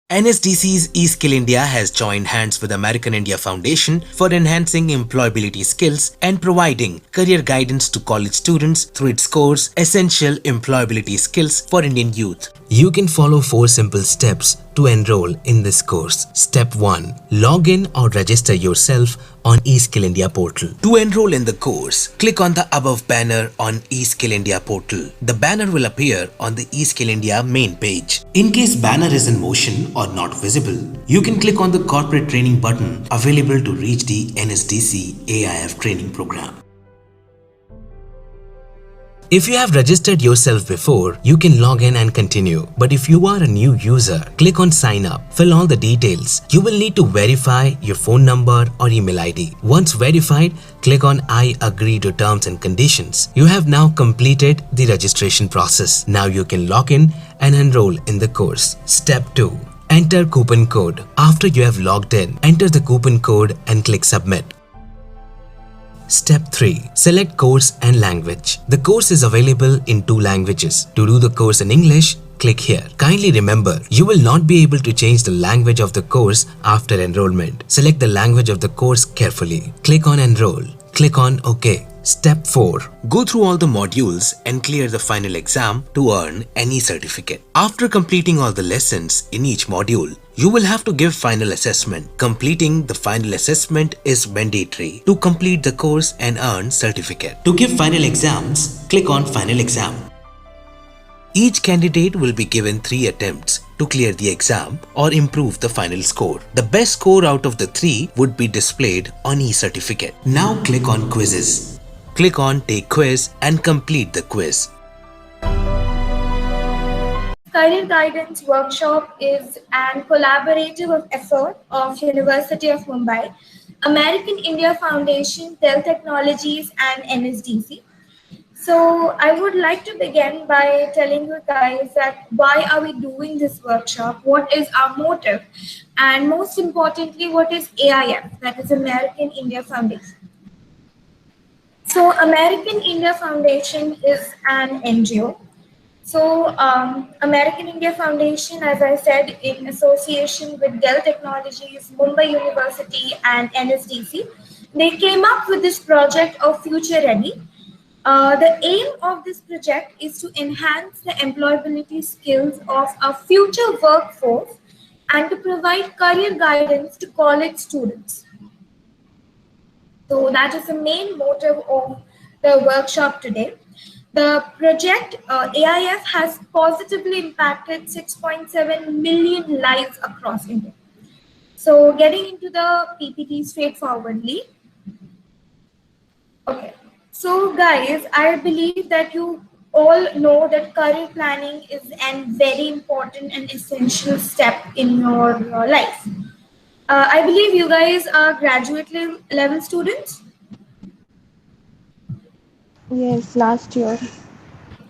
NSDC's eSkill India has joined hands with American India Foundation for enhancing employability skills and providing career guidance to college students through its course Essential Employability Skills for Indian Youth. You can follow 4 simple steps to enroll in this course. Step 1. Log in or register yourself on eSkill India portal. To enroll in the course, click on the above banner on eSkill India portal. The banner will appear on the eSkill India main page. In case banner is in motion or not visible, you can click on the corporate training button available to reach the NSDC AIF training program. If you have registered yourself before, you can log in and continue. But if you are a new user, click on sign up, fill all the details. You will need to verify your phone number or email ID. Once verified, click on I agree to terms and conditions. You have now completed the registration process. Now you can log in and enroll in the course. Step 2. Enter coupon code. After you have logged in, enter the coupon code and click submit. Step 3. Select course and language. The course is available in 2 languages. To do the course in English, click here. Kindly remember, you will not be able to change the language of the course after enrollment. Select the language of the course carefully. Click on Enroll. Click on OK. Step 4. Go through all the modules and clear the final exam to earn any certificate. After completing all the lessons in each module, you will have to give final assessment. Completing the final assessment is mandatory to complete the course and earn certificate. To give final exams, click on Final Exam. Each candidate will be given 3 attempts to clear the exam or improve the final score. The best score out of the 3 would be displayed on e-certificate. Now click on Quizzes. Click on Take Quiz and complete the quiz. Career Guidance Workshop is an collaborative effort of University of Mumbai, American India Foundation, Dell Technologies and NSDC. So I would like to begin by telling you guys that why are we doing this workshop, what is our motive, and most importantly, what is AIF, that is American India Foundation. So American India Foundation is an NGO. So American India Foundation, as I said, in association with Dell Technologies, Mumbai University and NSDC, they came up with this project of Future Ready. The aim of this project is to enhance the employability skills of a future workforce and to provide career guidance to college students. So that is the main motive of the workshop today. The project AIF has positively impacted 6.7 million lives across India. So getting into the PPT straightforwardly. Okay. So guys, I believe that you all know that career planning is a very important and essential step in your life. I believe you guys are graduate level students. Yes, last year.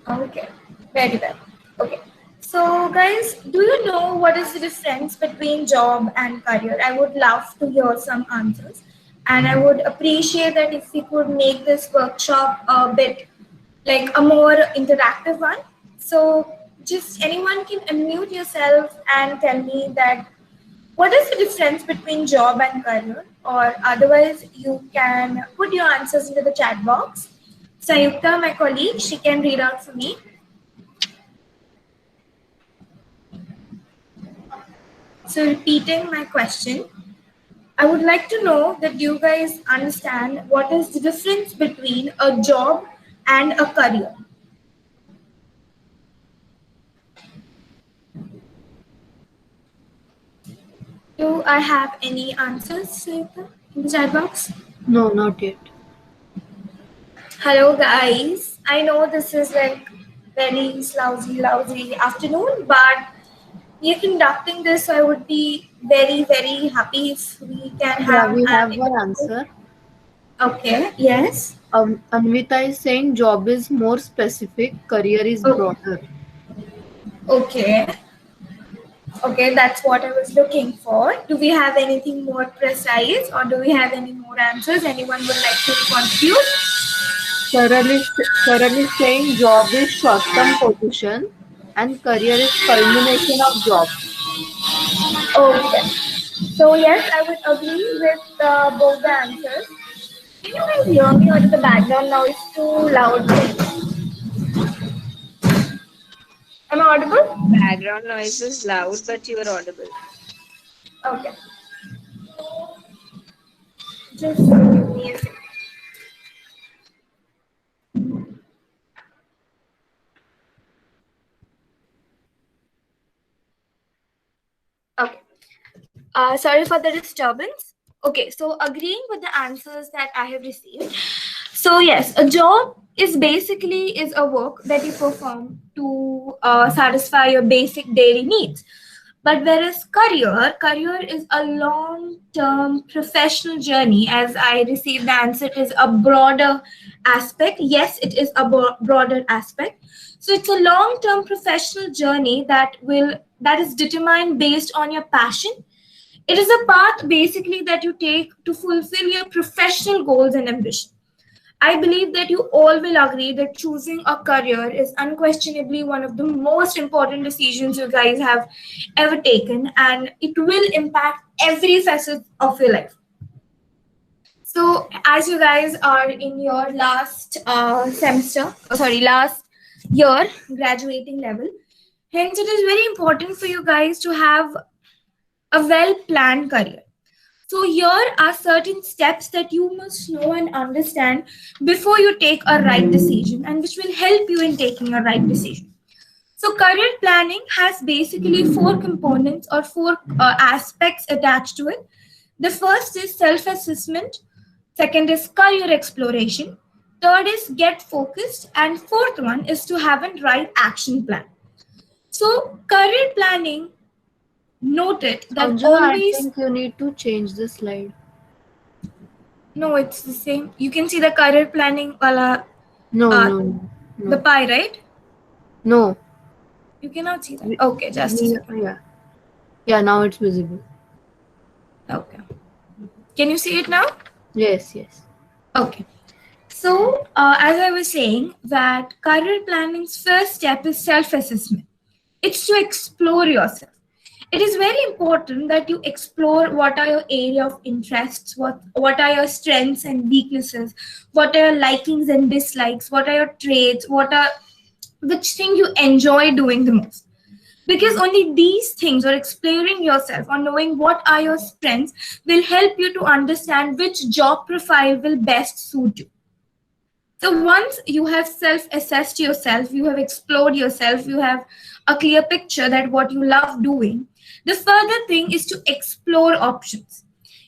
Okay, very well. Okay. So guys, do you know what is the difference between job and career? I would love to hear some answers. And I would appreciate that if we could make this workshop a bit like a more interactive one. So just anyone can unmute yourself and tell me that what is the difference between job and career, or otherwise you can put your answers into the chat box. Sayukta, my colleague, she can read out for me. So repeating my question, I would like to know that you guys understand what is the difference between a job and a career. Do I have any answers, Sayukta, in the chat box? No, not yet. Hello guys, I know this is like very lousy afternoon, but you're conducting this, so I would be very happy if we can have. Yeah, we have one answer. Okay, yes. Anvita is saying job is more specific, career is broader. Okay. Okay, that's what I was looking for. Do we have anything more precise, or do we have any more answers? Anyone would like to contribute? Saral is saying job is short-term position and career is culmination of job. Okay. So yes, I would agree with both the answers. Can you guys hear me, or is the background noise too loud? Am I audible? Background noise is loud, but you are audible. Okay. Just give me a second. Okay. Sorry for the disturbance. Okay, so agreeing with the answers that I have received. So yes, a job is basically is a work that you perform to satisfy your basic daily needs. But whereas career is a long-term professional journey. As I received the answer, it is a broader aspect. Yes, it is a broader aspect. So it's a long-term professional journey that is determined based on your passion. It is a path basically that you take to fulfill your professional goals and ambition. I believe that you all will agree that choosing a career is unquestionably one of the most important decisions you guys have ever taken, and it will impact every facet of your life. So, as you guys are in your last last year, graduating level, hence it is very important for you guys to have a well planned career. So, here are certain steps that you must know and understand before you take a right decision, and which will help you in taking a right decision. So, career planning has basically four components or four aspects attached to it. The first is self assessment, second is career exploration, third is get focused, and fourth one is to have a right action plan. So, career planning, noted that Anjana, I always. think you need to change the slide. No, it's the same. You can see the career planning wala, No, uh, no, the no, pie, right? no. You cannot see that. Okay, just a second. Yeah, yeah. Now it's visible. Okay. Can you see it now? Yes, yes. Okay. So, as I was saying, that career planning's first step is self-assessment. It's to explore yourself. It is very important that you explore what are your area of interests, what are your strengths and weaknesses, what are your likings and dislikes, what are your traits, which thing you enjoy doing the most. Because only these things, or exploring yourself or knowing what are your strengths, will help you to understand which job profile will best suit you. So once you have self-assessed yourself, you have explored yourself, you have a clear picture that what you love doing, the further thing is to explore options,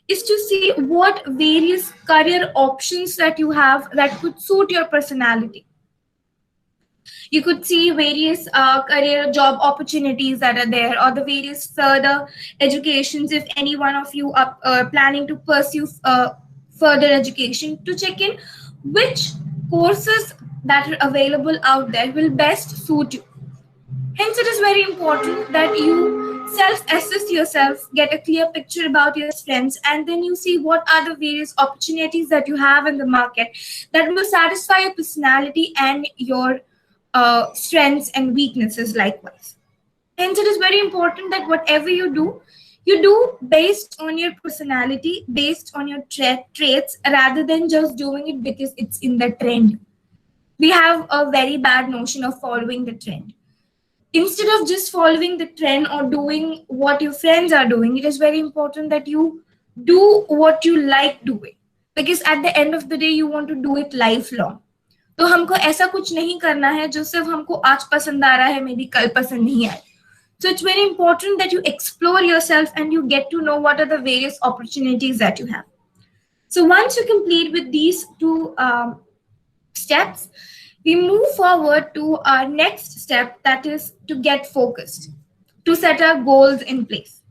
is to see what various career options that you have that could suit your personality. You could see various career job opportunities that are there, or the various further educations if any one of you are planning to pursue further education, to check in which courses that are available out there will best suit you. Hence, it is very important that you self-assess yourself, get a clear picture about your strengths, and then you see what are the various opportunities that you have in the market that will satisfy your personality and your strengths and weaknesses likewise. Hence, it is very important that whatever you do based on your personality, based on your traits, rather than just doing it because it's in the trend. We have a very bad notion of following the trend. Instead of just following the trend or doing what your friends are doing, it is very important that you do what you like doing. Because at the end of the day, you want to do it lifelong. तो हमको ऐसा कुछ नहीं करना है जो सिर्फ हमको आज पसंद आ रहा है, maybe कल पसंद नहीं आए. So it's very important that you explore yourself and you get to know what are the various opportunities that you have. So once you complete with these two steps, we move forward to our next step, that is to get focused, to set our goals in place.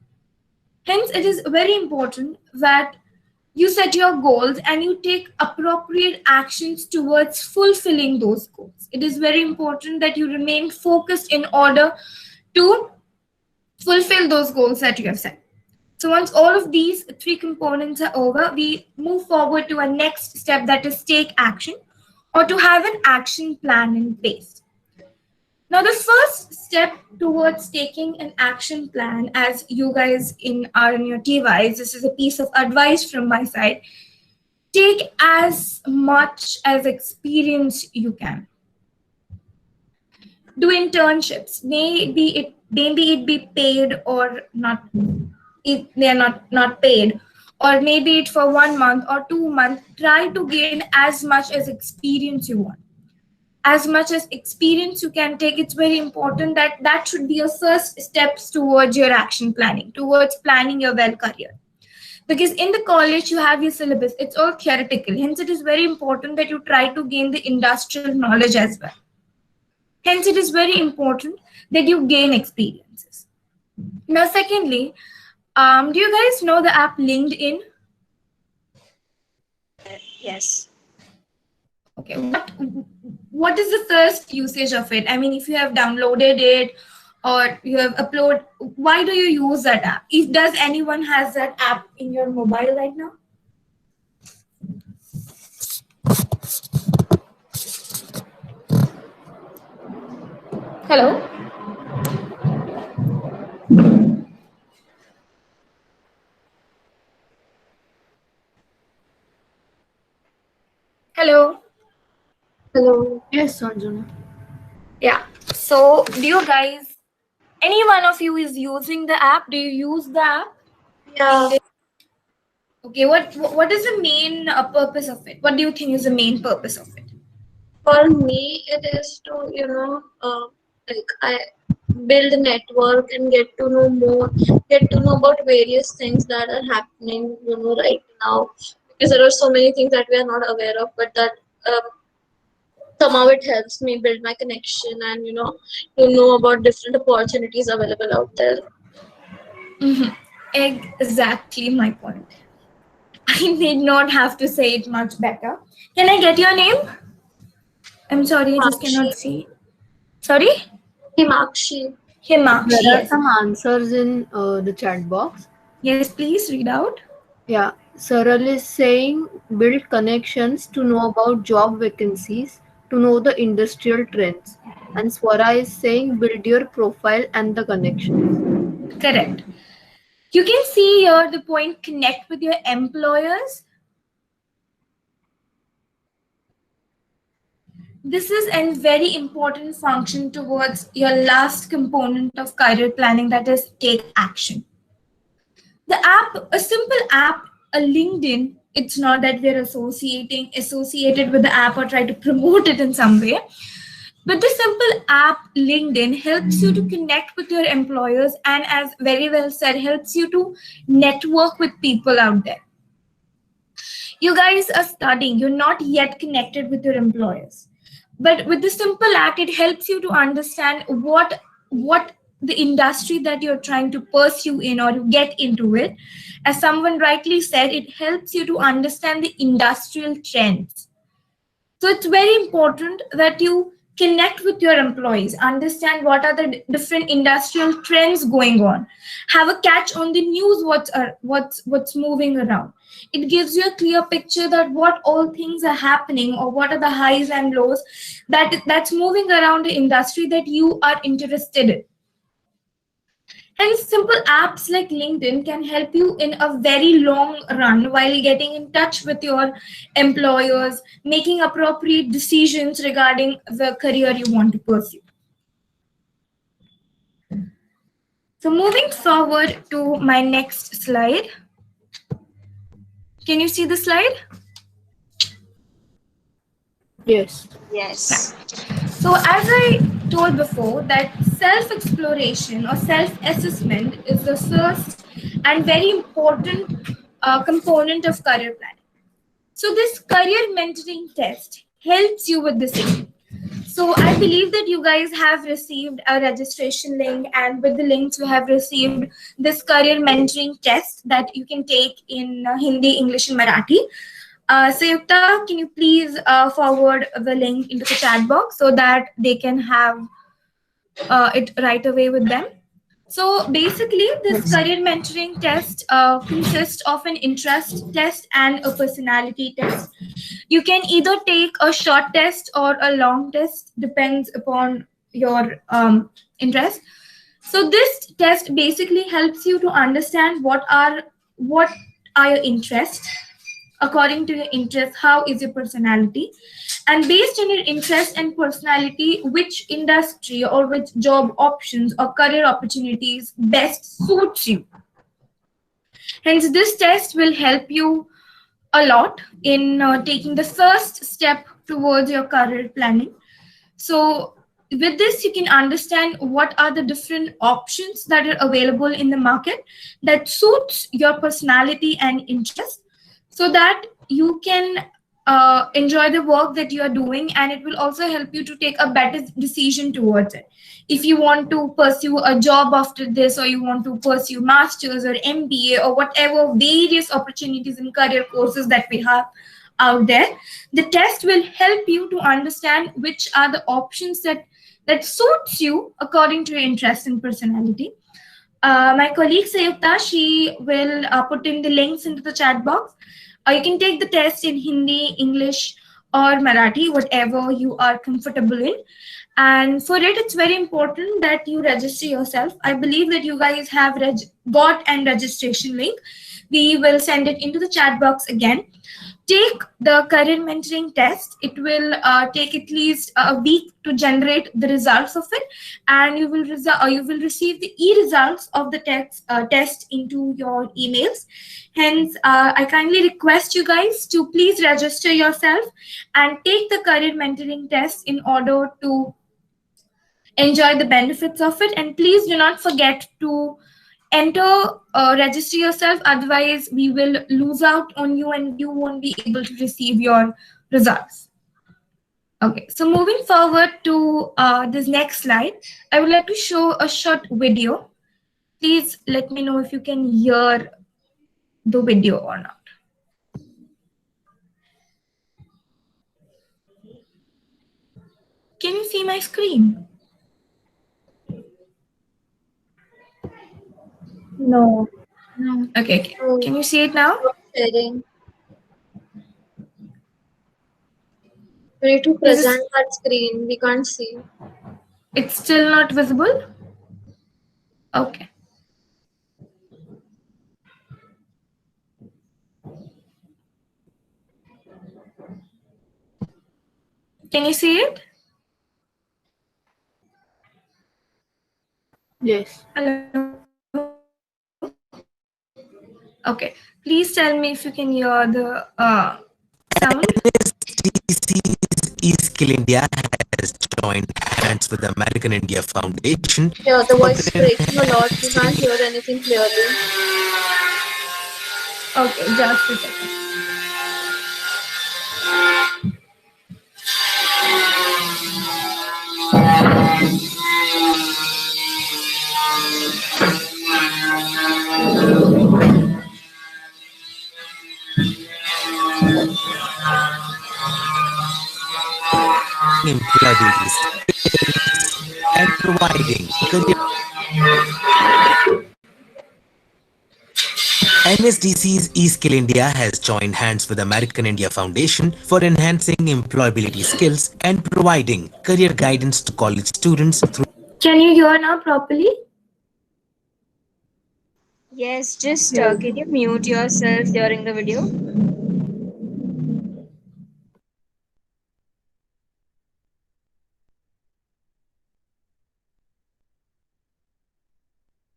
Hence, it is very important that you set your goals and you take appropriate actions towards fulfilling those goals. It is very important that you remain focused in order to fulfill those goals that you have set. So once all of these three components are over, we move forward to our next step, that is take action, or to have an action plan in place. Now, the first step towards taking an action plan, as you guys are in your TYs, this is a piece of advice from my side. Take as much as experience you can. Do internships. Maybe it be paid or not. If they are not paid, or maybe it for 1 month or 2 months. Try to gain as much as experience you want. As much as experience you can take. It's very important that should be your first steps towards your action planning, towards planning your well career. Because in the college you have your syllabus, it's all theoretical. Hence, it is very important that you try to gain the industrial knowledge as well. Hence, it is very important that you gain experiences. Now, secondly, do you guys know the app LinkedIn? Yes. Okay, what is the first usage of it? I mean, if you have downloaded it or you have uploaded, why do you use that app? Does anyone has that app in your mobile right now? Hello? Hello? Hello. Yes, Sanjana. Yeah. So, do you guys, any one of you is using the app? Do you use the app? Yeah. Okay, what is the main purpose of it? What do you think is the main purpose of it? For me, it is to, like I build a network and get to know more, get to know about various things that are happening, right now. Because there are so many things that we are not aware of, but that somehow it helps me build my connection and, to know about different opportunities available out there. Exactly my point. I need not have to say it much better. Can I get your name? I'm sorry, I just cannot see. Sorry? Himakshi. Himakshi, There are yes. some answers in the chat box. Yes, please read out. Yeah, Saral is saying build connections to know about job vacancies, to know the industrial trends. And Swara is saying build your profile and the connections. Correct. You can see here the point connect with your employers. This is a very important function towards your last component of career planning, that is take action. The app, a simple app, a LinkedIn, it's not that we're associated with the app or try to promote it in some way. But the simple app LinkedIn helps you to connect with your employers and, as very well said, helps you to network with people out there. You guys are studying, you're not yet connected with your employers. But with the simple app, it helps you to understand what the industry that you're trying to pursue in or get into it. As someone rightly said, it helps you to understand the industrial trends. So it's very important that you connect with your employees, understand what are the different industrial trends going on, have a catch on the news, what's moving around. It gives you a clear picture that what all things are happening or what are the highs and lows that's moving around the industry that you are interested in. And simple apps like LinkedIn can help you in a very long run while getting in touch with your employers, making appropriate decisions regarding the career you want to pursue. So moving forward to my next slide. Can you see the slide? Yes. Yes. So as I told before, that self-exploration or self-assessment is the first and very important component of career planning. So this career mentoring test helps you with this issue. So I believe that you guys have received a registration link, and with the links we have received this career mentoring test that you can take in Hindi, English and Marathi. Sayukta, can you please forward the link into the chat box so that they can have it right away with them? So basically, this career mentoring test consists of an interest test and a personality test. You can either take a short test or a long test, depends upon your interest. So this test basically helps you to understand what are your interests. According to your interest, how is your personality, and based on your interest and personality, which industry or which job options or career opportunities best suits you. Hence, this test will help you a lot in taking the first step towards your career planning. So with this, you can understand what are the different options that are available in the market that suits your personality and interest, so that you can enjoy the work that you are doing, and it will also help you to take a better decision towards it. If you want to pursue a job after this, or you want to pursue masters or MBA or whatever various opportunities and career courses that we have out there, the test will help you to understand which are the options that suits you according to your interest and personality. My colleague Sayukta, she will put in the links into the chat box. You can take the test in Hindi, English, or Marathi, whatever you are comfortable in. And for it, it's very important that you register yourself. I believe that you guys have got an registration link. We will send it into the chat box again. Take the career mentoring test. It will take at least a week to generate the results of it, and you will receive the e-results of the test into your emails. Hence, I kindly request you guys to please register yourself and take the career mentoring test in order to enjoy the benefits of it. And please do not forget to register yourself, otherwise we will lose out on you and you won't be able to receive your results. Okay, so moving forward to this next slide, I would like to show a short video. Please let me know if you can hear the video or not. Can you see my screen? No. Okay. Can you see it now? Sharing. We need to present that screen. We can't see. It's still not visible? Okay. Can you see it? Yes. Hello. Okay. Please tell me if you can hear the sound. NSDC's eSkill India has joined hands with the American India Foundation. Yeah, the voice is breaking a lot. We can't hear anything clearly. Okay, just a second. Employability skills and providing career. NSDC's eSkill India has joined hands with American India Foundation for enhancing employability skills and providing career guidance to college students through. Can you hear now properly? Yes, just can you mute yourself during the video?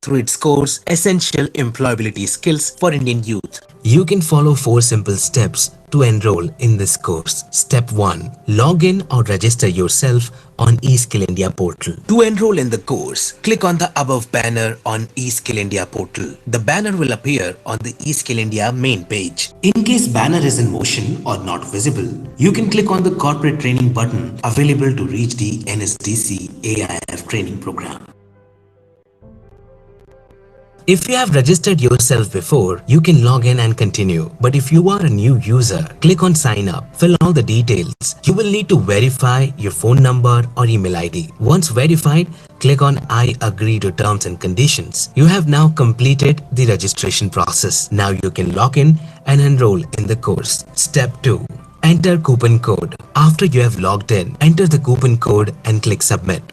Through its course, Essential Employability Skills for Indian Youth. You can follow 4 simple steps to enroll in this course. Step 1. Log in or register yourself on eSkill India portal. To enroll in the course, click on the above banner on eSkill India portal. The banner will appear on the eSkill India main page. In case banner is in motion or not visible, you can click on the corporate training button available to reach the NSDC AIF training program. If you have registered yourself before, you can log in and continue. But if you are a new user, click on sign up, fill all the details. You will need to verify your phone number or email ID. Once verified, click on I agree to terms and conditions. You have now completed the registration process. Now you can log in and enroll in the course. Step 2. Enter coupon code. After you have logged in, enter the coupon code and click submit.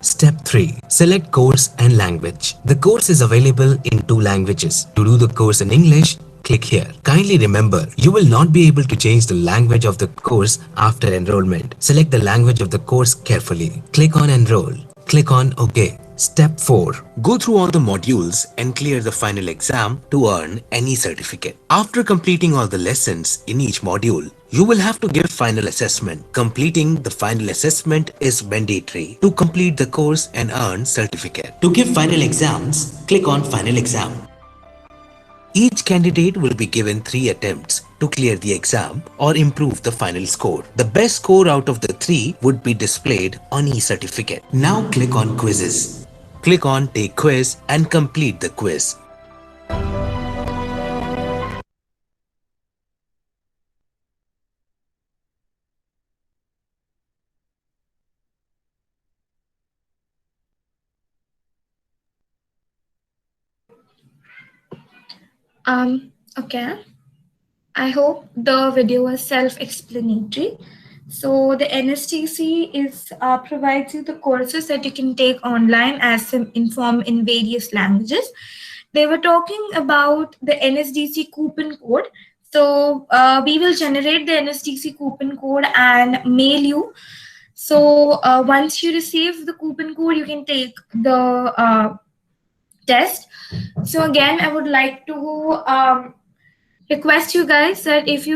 Step 3. Select course and language. The course is available in 2 languages. To do the course in English, click here. Kindly remember, you will not be able to change the language of the course after enrollment. Select the language of the course carefully. Click on Enroll. Click on OK. Step 4. Go through all the modules and clear the final exam to earn any certificate. After completing all the lessons in each module, you will have to give final assessment. Completing the final assessment is mandatory to complete the course and earn certificate. To give final exams, click on Final Exam. Each candidate will be given 3 attempts to clear the exam or improve the final score. The best score out of the 3 would be displayed on e-certificate. Now click on Quizzes. Click on Take Quiz and complete the quiz. Okay. I hope the video was self-explanatory. So the NSDC provides you the courses that you can take online as informed in various languages. They were talking about the NSDC coupon code. So we will generate the NSDC coupon code and mail you. So once you receive the coupon code, you can take the test. So again, I would like to request you guys that if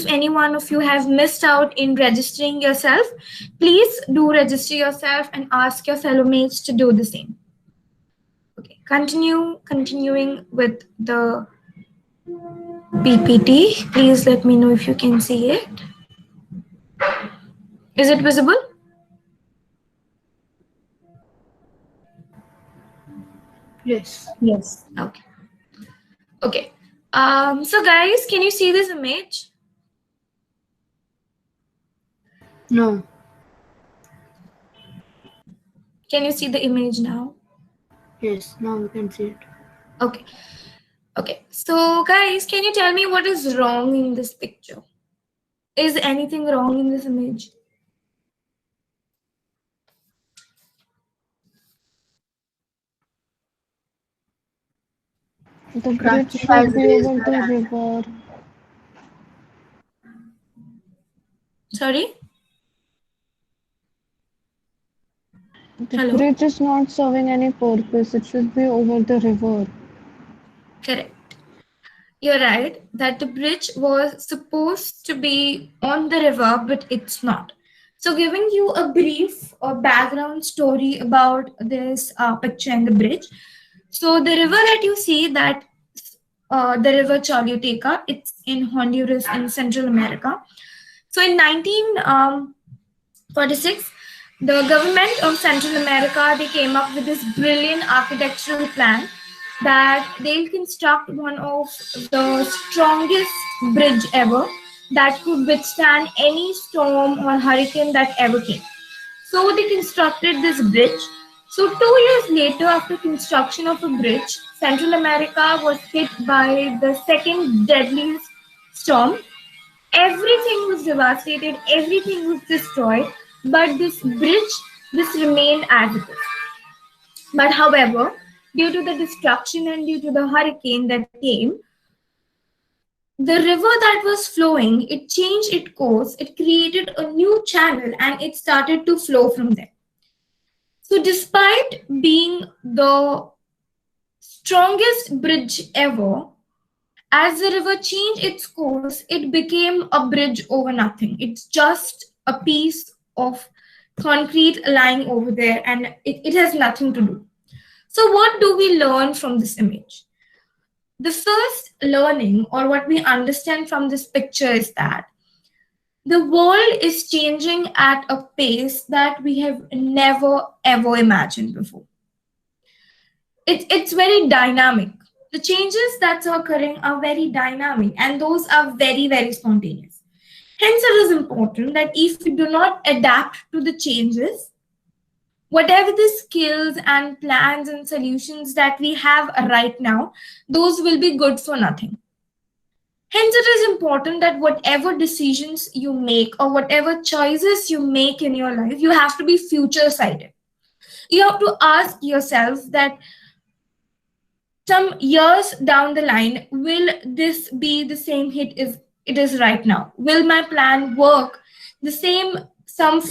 any one of you have missed out in registering yourself, please do register yourself and ask your fellow mates to do the same. Okay, continuing with the PPT. Please let me know if you can see it. Is it visible? Yes. Yes. Okay. Okay. So guys, can you see this image? No. Can you see the image now? Yes, now we can see it. Okay. Okay. So guys, can you tell me what is wrong in this picture? Is anything wrong in this image? The bridge should be over the river. Sorry? The Hello? bridge is not serving any purpose. It should be over the river. Correct. You're right that the bridge was supposed to be on the river, but it's not. So giving you a brief background story about this picture and the bridge. So the river that you see, that the river Choluteca, it's in Honduras in Central America. So in 1946, the government of Central America, they came up with this brilliant architectural plan that they'll construct one of the strongest bridge ever that could withstand any storm or hurricane that ever came. So they constructed this bridge. So 2 years later, after construction of a bridge, Central America was hit by the second deadliest storm. Everything was devastated, everything was destroyed, but this bridge, this remained as it is. But however, due to the destruction and due to the hurricane that came, the river that was flowing, it changed its course, it created a new channel and it started to flow from there. So despite being the strongest bridge ever, as the river changed its course, it became a bridge over nothing. It's just a piece of concrete lying over there and it has nothing to do. So what do we learn from this image? The first learning, or what we understand from this picture, is that the world is changing at a pace that we have never ever imagined before. It's very dynamic. The changes that are occurring are very dynamic and those are very, very spontaneous. Hence, it is important that if we do not adapt to the changes, whatever the skills and plans and solutions that we have right now, those will be good for nothing. Hence, it is important that whatever decisions you make or whatever choices you make in your life, you have to be future-sighted. You have to ask yourself that some years down the line, will this be the same hit as it is right now? Will my plan work the same some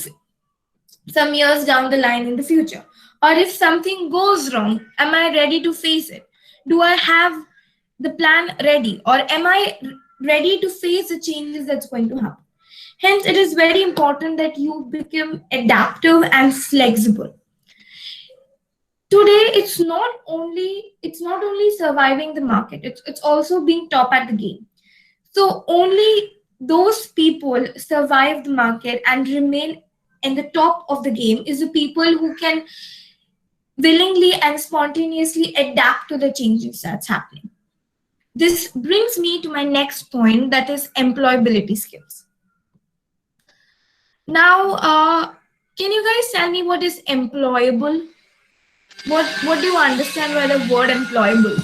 years down the line in the future? Or if something goes wrong, am I ready to face it? Do I have the plan ready? Or am I ready to face the changes that's going to happen? Hence, it is very important that you become adaptive and flexible. Today, it's not only surviving the market, it's also being top at the game. So only those people survive the market and remain in the top of the game is the people who can willingly and spontaneously adapt to the changes that's happening. This brings me to my next point, that is employability skills. Now, can you guys tell me what is employable? What do you understand by the word employable?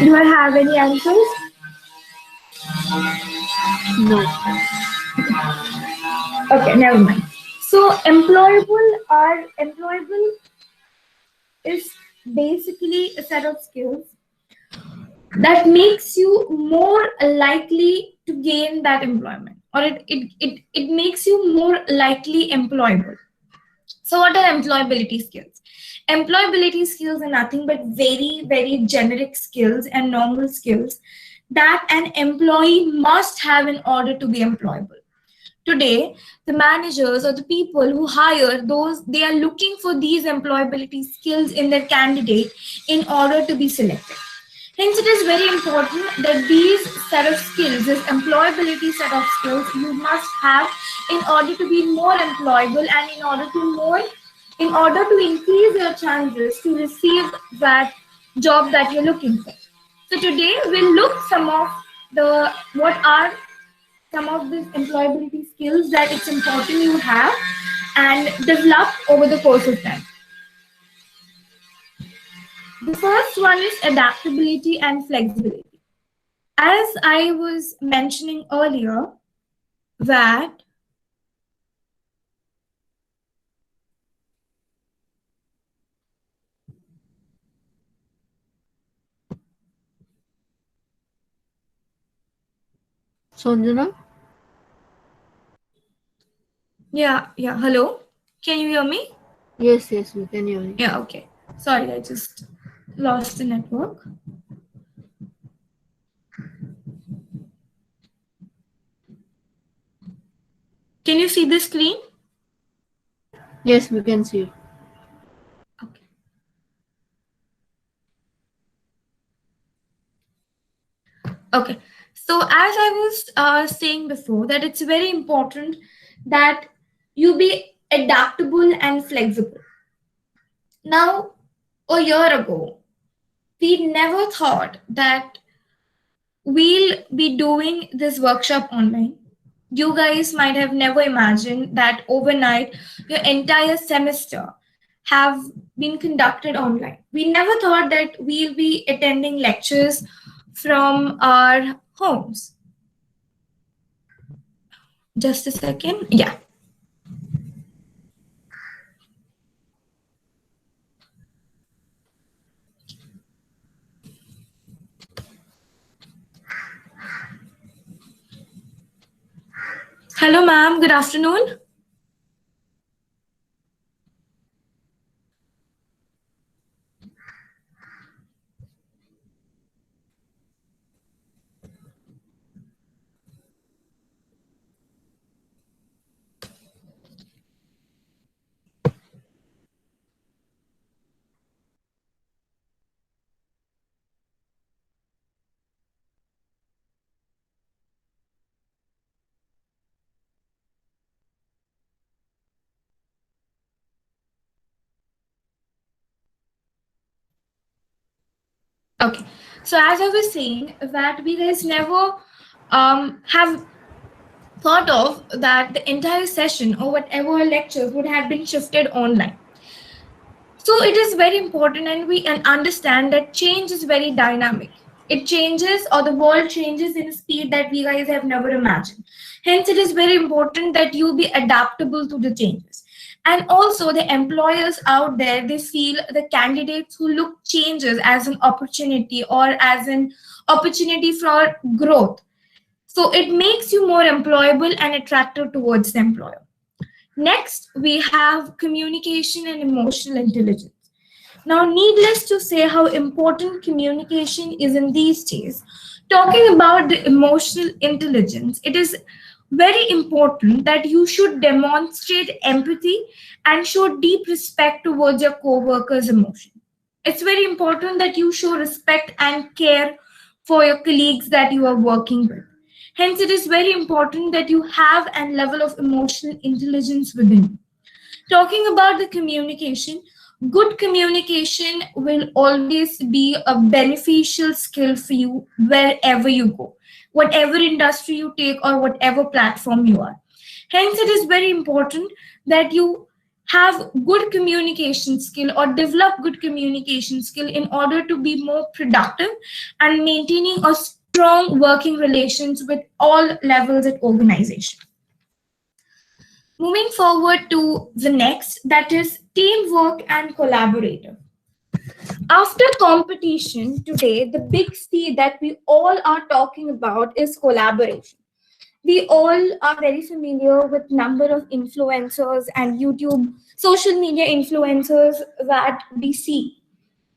Do I have any answers? No. Okay, never mind. So employable is basically a set of skills that makes you more likely to gain that employment, or it makes you more likely employable. So what are employability skills? Employability skills are nothing but very, very generic skills and normal skills that an employee must have in order to be employable. Today, the managers or the people who hire those, they are looking for these employability skills in their candidate in order to be selected. Hence, it is very important that these set of skills, this employability set of skills, you must have in order to be more employable and in order to increase your chances to receive that job that you're looking for. So today we'll look what are some of these employability skills that it's important you have and develop over the course of time. The first one is adaptability and flexibility. As I was mentioning earlier, that Sanjana? yeah, hello, can you hear me? Yes, we can hear you. Yeah, okay. Sorry, I just lost the network. Can you see the screen? Yes, we can see you. Okay. Okay. So as I was saying before, that it's very important that you be adaptable and flexible. Now, a year ago, we never thought that we'll be doing this workshop online. You guys might have never imagined that overnight your entire semester have been conducted online. We never thought that we'll be attending lectures from our homes. Just a second. Yeah. Hello, ma'am. Good afternoon. Okay, so as I was saying, that we guys never have thought of that the entire session or whatever lectures would have been shifted online. So it is very important, and we understand that change is very dynamic. It changes, or the world changes in a speed that we guys have never imagined. Hence, it is very important that you be adaptable to the changes. And also, the employers out there, they feel the candidates who look changes as an opportunity or as an opportunity for growth. So it makes you more employable and attractive towards the employer. Next, we have communication and emotional intelligence. Now, needless to say how important communication is in these days, talking about the emotional intelligence, it is very important that you should demonstrate empathy and show deep respect towards your co-workers' emotion. It's very important that you show respect and care for your colleagues that you are working with. Hence, it is very important that you have a level of emotional intelligence within you. Talking about the communication, good communication will always be a beneficial skill for you wherever you go, whatever industry you take or whatever platform you are. Hence, it is very important that you have good communication skill or develop good communication skill in order to be more productive and maintaining a strong working relations with all levels at organization. Moving forward to the next, that is teamwork and collaborative. After competition today, the big C that we all are talking about is collaboration. We all are very familiar with number of influencers and YouTube, social media influencers that we see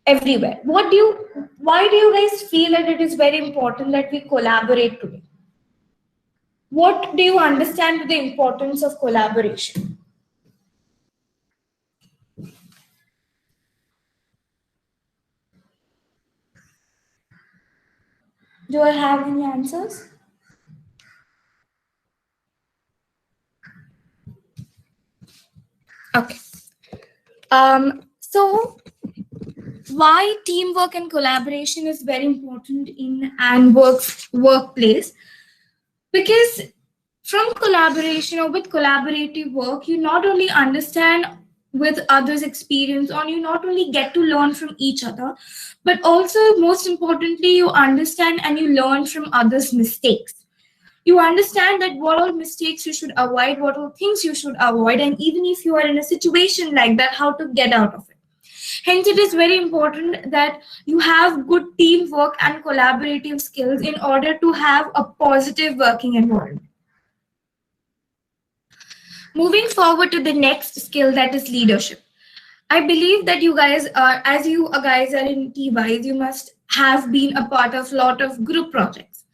everywhere. Why do you guys feel that it is very important that we collaborate today? What do you understand with the importance of collaboration? Do I have any answers? Okay. So why teamwork and collaboration is very important in and workplace? Because from collaboration or with collaborative work, you not only understand with others' experience, or you not only get to learn from each other, but also most importantly, you understand and you learn from others' mistakes. You understand that what all mistakes you should avoid, what all things you should avoid, and even if you are in a situation like that, how to get out of it. Hence, it is very important that you have good teamwork and collaborative skills in order to have a positive working environment. Moving forward to the next skill, that is leadership. I believe that you guys are, as you guys are in TYs, you must have been a part of a lot of group projects.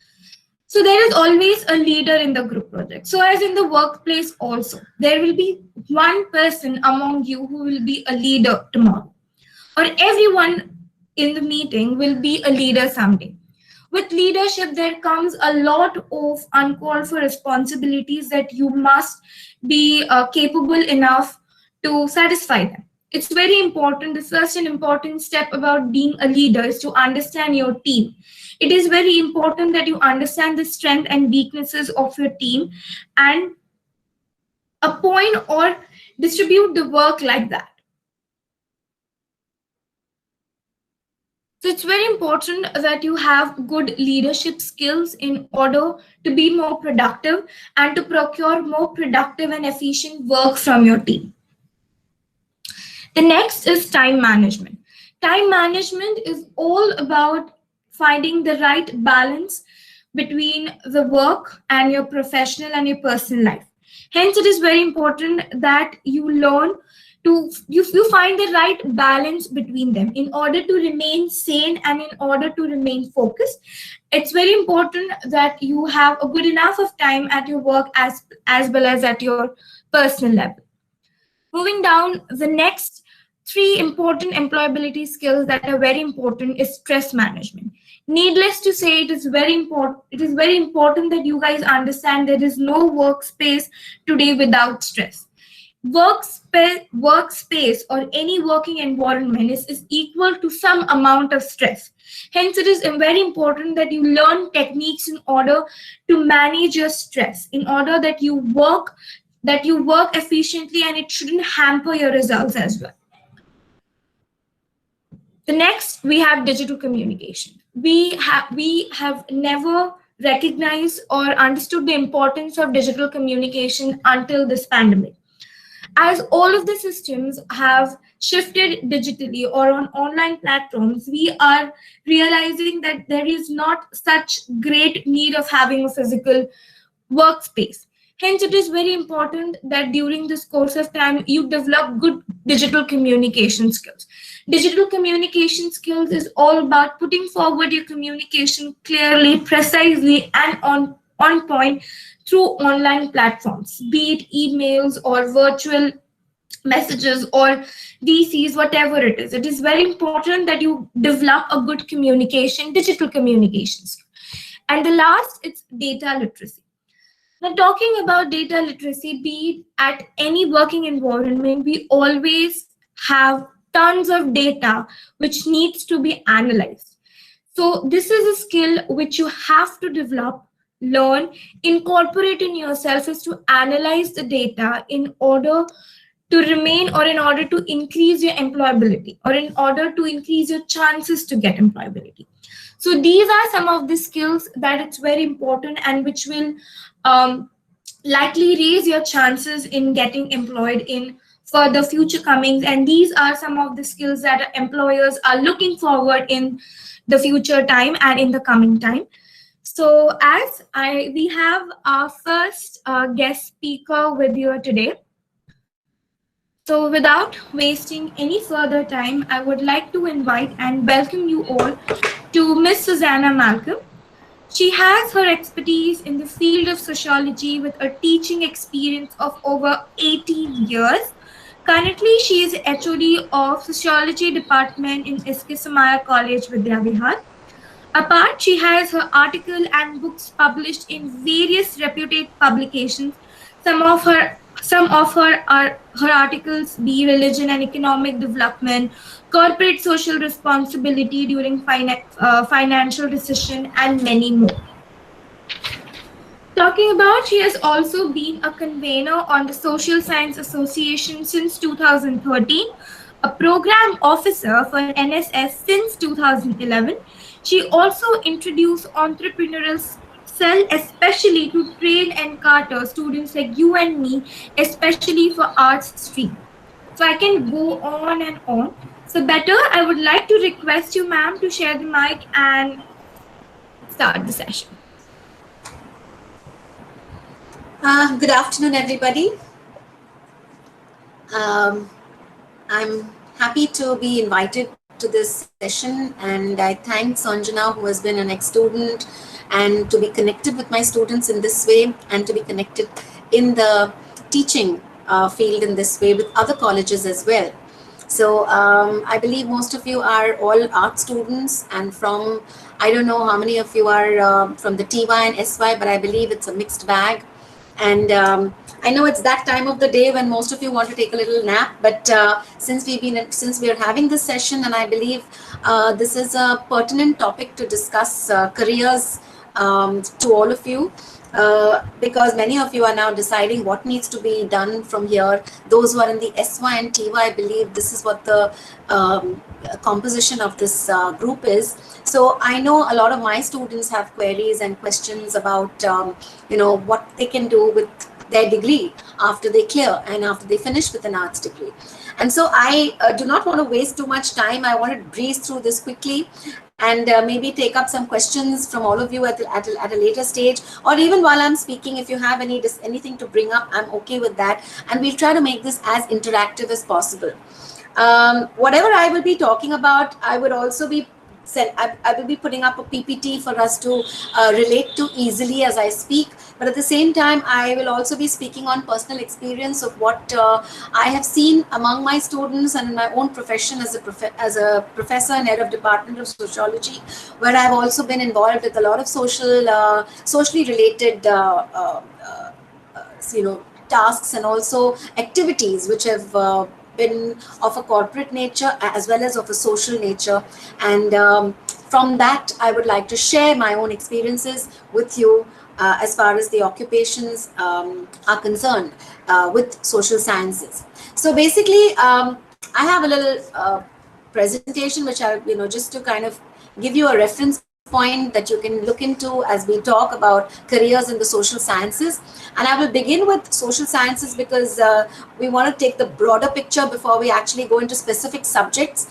So there is always a leader in the group project. So as in the workplace also, there will be one person among you who will be a leader tomorrow, or everyone in the meeting will be a leader someday. With leadership, there comes a lot of uncalled for responsibilities that you must be capable enough to satisfy them. It's very important. The first and important step about being a leader is to understand your team. It is very important that you understand the strength and weaknesses of your team and appoint or distribute the work like that. So it's very important that you have good leadership skills in order to be more productive and to procure more productive and efficient work from your team. The next is time management. Time management is all about finding the right balance between the work and your professional and your personal life. Hence, it is very important that you learn to you find the right balance between them in order to remain sane and in order to remain focused. It's very important that you have a good enough of time at your work as well as at your personal level. Moving down, the next three important employability skills that are very important is stress management. Needless to say, it is very important. It is very important that you guys understand there is no workspace today without stress. Workspace or any working environment is equal to some amount of stress. Hence, it is very important that you learn techniques in order to manage your stress, in order that you work efficiently and it shouldn't hamper your results as well. The next, we have digital communication. We have never recognized or understood the importance of digital communication until this pandemic. As all of the systems have shifted digitally or on online platforms, we are realizing that there is not such great need of having a physical workspace. Hence, it is very important that during this course of time, you develop good digital communication skills. Digital communication skills is all about putting forward your communication clearly, precisely, and on point through online platforms, be it emails or virtual messages or DCs, whatever it is. It is very important that you develop a good communication, digital communication skill. And the last, it's data literacy. Now, talking about data literacy, be it at any working environment, we always have tons of data which needs to be analyzed. So this is a skill which you have to develop, learn, incorporate in yourself, is to analyze the data in order to remain or in order to increase your employability or in order to increase your chances to get employability. So these are some of the skills that it's very important and which will likely raise your chances in getting employed in for the future comings. And these are some of the skills that employers are looking forward in the future time and in the coming time. So as we have our first guest speaker with you today. So without wasting any further time, I would like to invite and welcome you all to Ms. Susanna Malcolm. She has her expertise in the field of sociology with a teaching experience of over 18 years. Currently, she is HOD of Sociology Department in S.K. Somaiya College, Vidyavihar. Apart, she has her article and books published in various reputed publications. Some of her articles be religion and economic development, corporate social responsibility during financial recession, and many more. Talking about, she has also been a convener on the Social Science Association since 2013, a program officer for NSS since 2011. She also introduced entrepreneurial cell, especially to train and cater students like you and me, especially for arts stream. So I can go on and on. So better, I would like to request you, ma'am, to share the mic and start the session. Good afternoon, everybody. I'm happy to be invited to this session, and I thank Sanjana, who has been an ex-student, and to be connected with my students in this way, and to be connected in the teaching field in this way with other colleges as well. So I believe most of you are all art students, and from, I don't know how many of you are from the TY and SY, but I believe it's a mixed bag. And I know it's that time of the day when most of you want to take a little nap, but since we are having this session, and I believe this is a pertinent topic to discuss careers to all of you, because many of you are now deciding what needs to be done from here. Those who are in the SY and TY, I believe this is what the composition of this group is. So I know a lot of my students have queries and questions about what they can do with their degree after they clear and after they finish with an arts degree. And so I do not want to waste too much time. I want to breeze through this quickly and maybe take up some questions from all of you at a later stage, or even while I'm speaking. If you have anything to bring up, I'm okay with that, and we'll try to make this as interactive as possible. Whatever I will be talking about, I would also be I will be putting up a PPT for us to relate to easily as I speak. But at the same time, I will also be speaking on personal experience of what I have seen among my students and in my own profession as a professor and head of Department of Sociology, where I've also been involved with a lot of socially related tasks and also activities which have been of a corporate nature as well as of a social nature. And from that, I would like to share my own experiences with you as far as the occupations are concerned with social sciences. So basically, I have a little presentation, which I, just to kind of give you a reference point that you can look into as we talk about careers in the social sciences. And I will begin with social sciences because we want to take the broader picture before we actually go into specific subjects.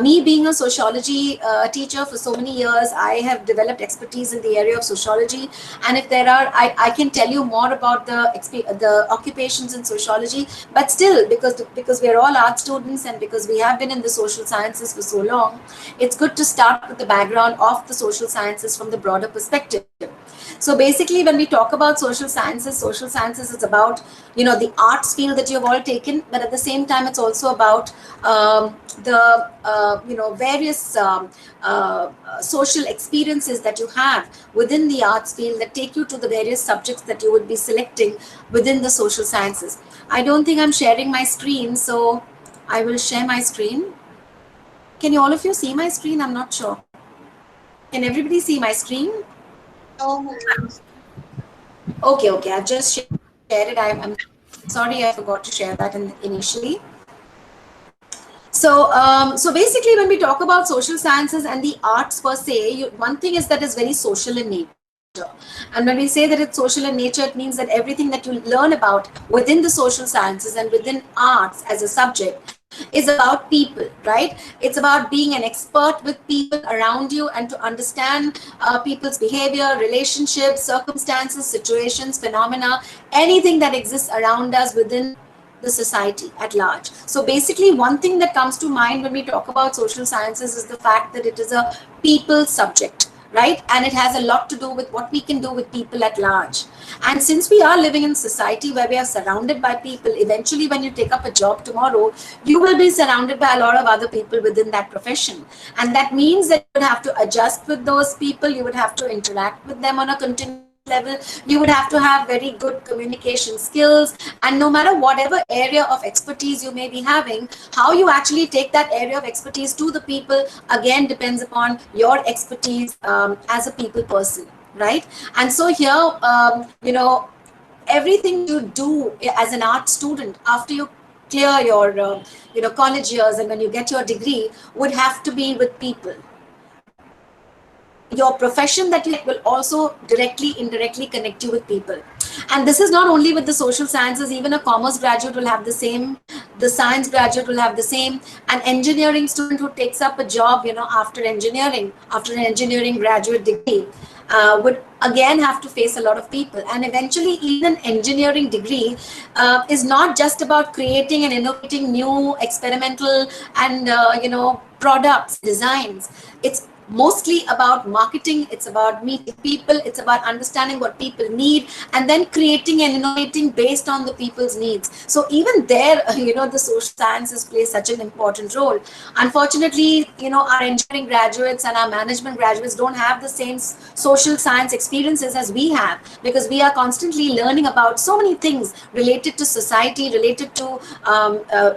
Me being a sociology teacher for so many years, I have developed expertise in the area of sociology. And if there are, I can tell you more about the occupations in sociology, but still, because we are all art students and because we have been in the social sciences for so long, it's good to start with the background of the social sciences from the broader perspective. So basically, when we talk about social sciences is about, the arts field that you've all taken, but at the same time, it's also about various social experiences that you have within the arts field that take you to the various subjects that you would be selecting within the social sciences. I don't think I'm sharing my screen, so I will share my screen. Can you all of you see my screen? I'm not sure. Can everybody see my screen? Okay, I've just shared it. I'm sorry, I forgot to share that initially. So basically, when we talk about social sciences and the arts per se, one thing is that is very social in nature. And when we say that it's social in nature, it means that everything that you learn about within the social sciences and within arts as a subject is about people, right? It's about being an expert with people around you and to understand people's behavior, relationships, circumstances, situations, phenomena, anything that exists around us within the society at large. So basically, one thing that comes to mind when we talk about social sciences is the fact that it is a people subject, right? And it has a lot to do with what we can do with people at large. And since we are living in society where we are surrounded by people, eventually when you take up a job tomorrow, you will be surrounded by a lot of other people within that profession. And that means that you would have to adjust with those people, you would have to interact with them on a continuous level, you would have to have very good communication skills, and no matter whatever area of expertise you may be having, how you actually take that area of expertise to the people again depends upon your expertise as a people person, right? And so here, everything you do as an art student after you clear your college years and when you get your degree would have to be with people. Your profession that you will also directly, indirectly connect you with people. And this is not only with the social sciences, even a commerce graduate will have the same, the science graduate will have the same, an engineering student who takes up a job, after an engineering graduate degree, would again have to face a lot of people. And eventually, even an engineering degree is not just about creating and innovating new experimental and, products, designs. It's mostly about marketing, it's about meeting people, it's about understanding what people need and then creating and innovating based on the people's needs. So even there, the social sciences play such an important role. Unfortunately, our engineering graduates and our management graduates don't have the same social science experiences as we have, because we are constantly learning about so many things related to society, related to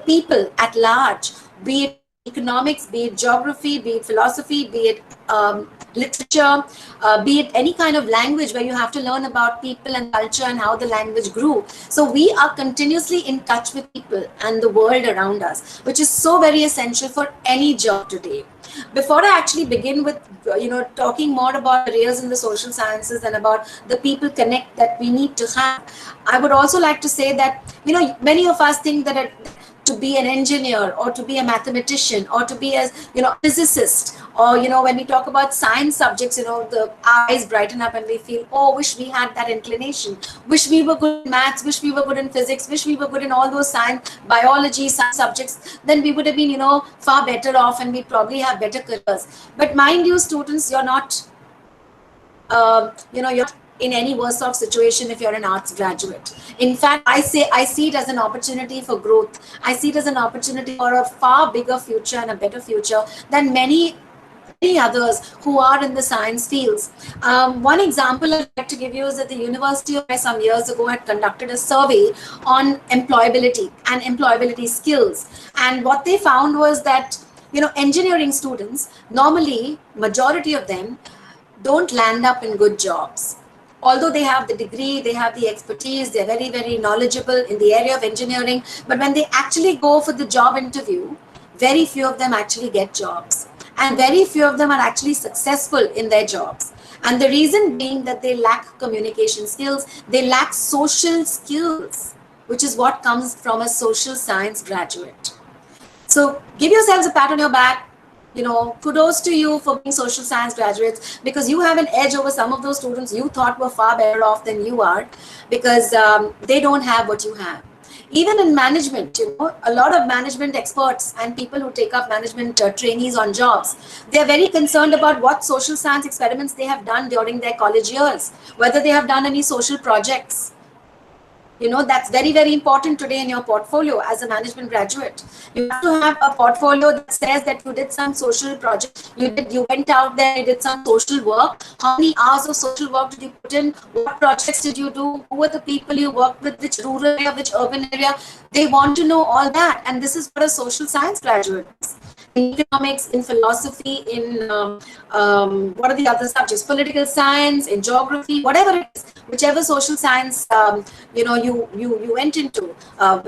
people at large, be it economics, be it geography, be it philosophy, be it literature, be it any kind of language where you have to learn about people and culture and how the language grew. So we are continuously in touch with people and the world around us, which is so very essential for any job today. Before I actually begin with, talking more about careers in the social sciences and about the people connect that we need to have, I would also like to say that, many of us think that to be an engineer or to be a mathematician or to be a physicist, or when we talk about science subjects, the eyes brighten up and we feel, oh, wish we had that inclination, wish we were good in maths, wish we were good in physics, wish we were good in all those science, biology, science subjects, then we would have been far better off and we'd probably have better careers. But mind you, students, you're not you're in any worse off situation if you're an arts graduate. In fact, I see it as an opportunity for growth. I see it as an opportunity for a far bigger future and a better future than many others who are in the science fields. One example I'd like to give you is that the University of Mumbai some years ago had conducted a survey on employability and employability skills. And what they found was that, engineering students, normally, majority of them don't land up in good jobs. Although they have the degree, they have the expertise, they're very, very knowledgeable in the area of engineering, but when they actually go for the job interview, very few of them actually get jobs, and very few of them are actually successful in their jobs. And the reason being that they lack communication skills, they lack social skills, which is what comes from a social science graduate. So give yourselves a pat on your back. Kudos to you for being social science graduates, because you have an edge over some of those students you thought were far better off than you are, because they don't have what you have. Even in management, a lot of management experts and people who take up management trainees on jobs, they're very concerned about what social science experiments they have done during their college years, whether they have done any social projects. That's very, very important today in your portfolio as a management graduate. You have to have a portfolio that says that you did some social project, you went out there, you did some social work. How many hours of social work did you put in? What projects did you do? Who were the people you worked with? Which rural area, which urban area? They want to know all that. And this is what a social science graduate is. In economics, in philosophy, in what are the other subjects? Political science, in geography, whatever it is, whichever social science you went into,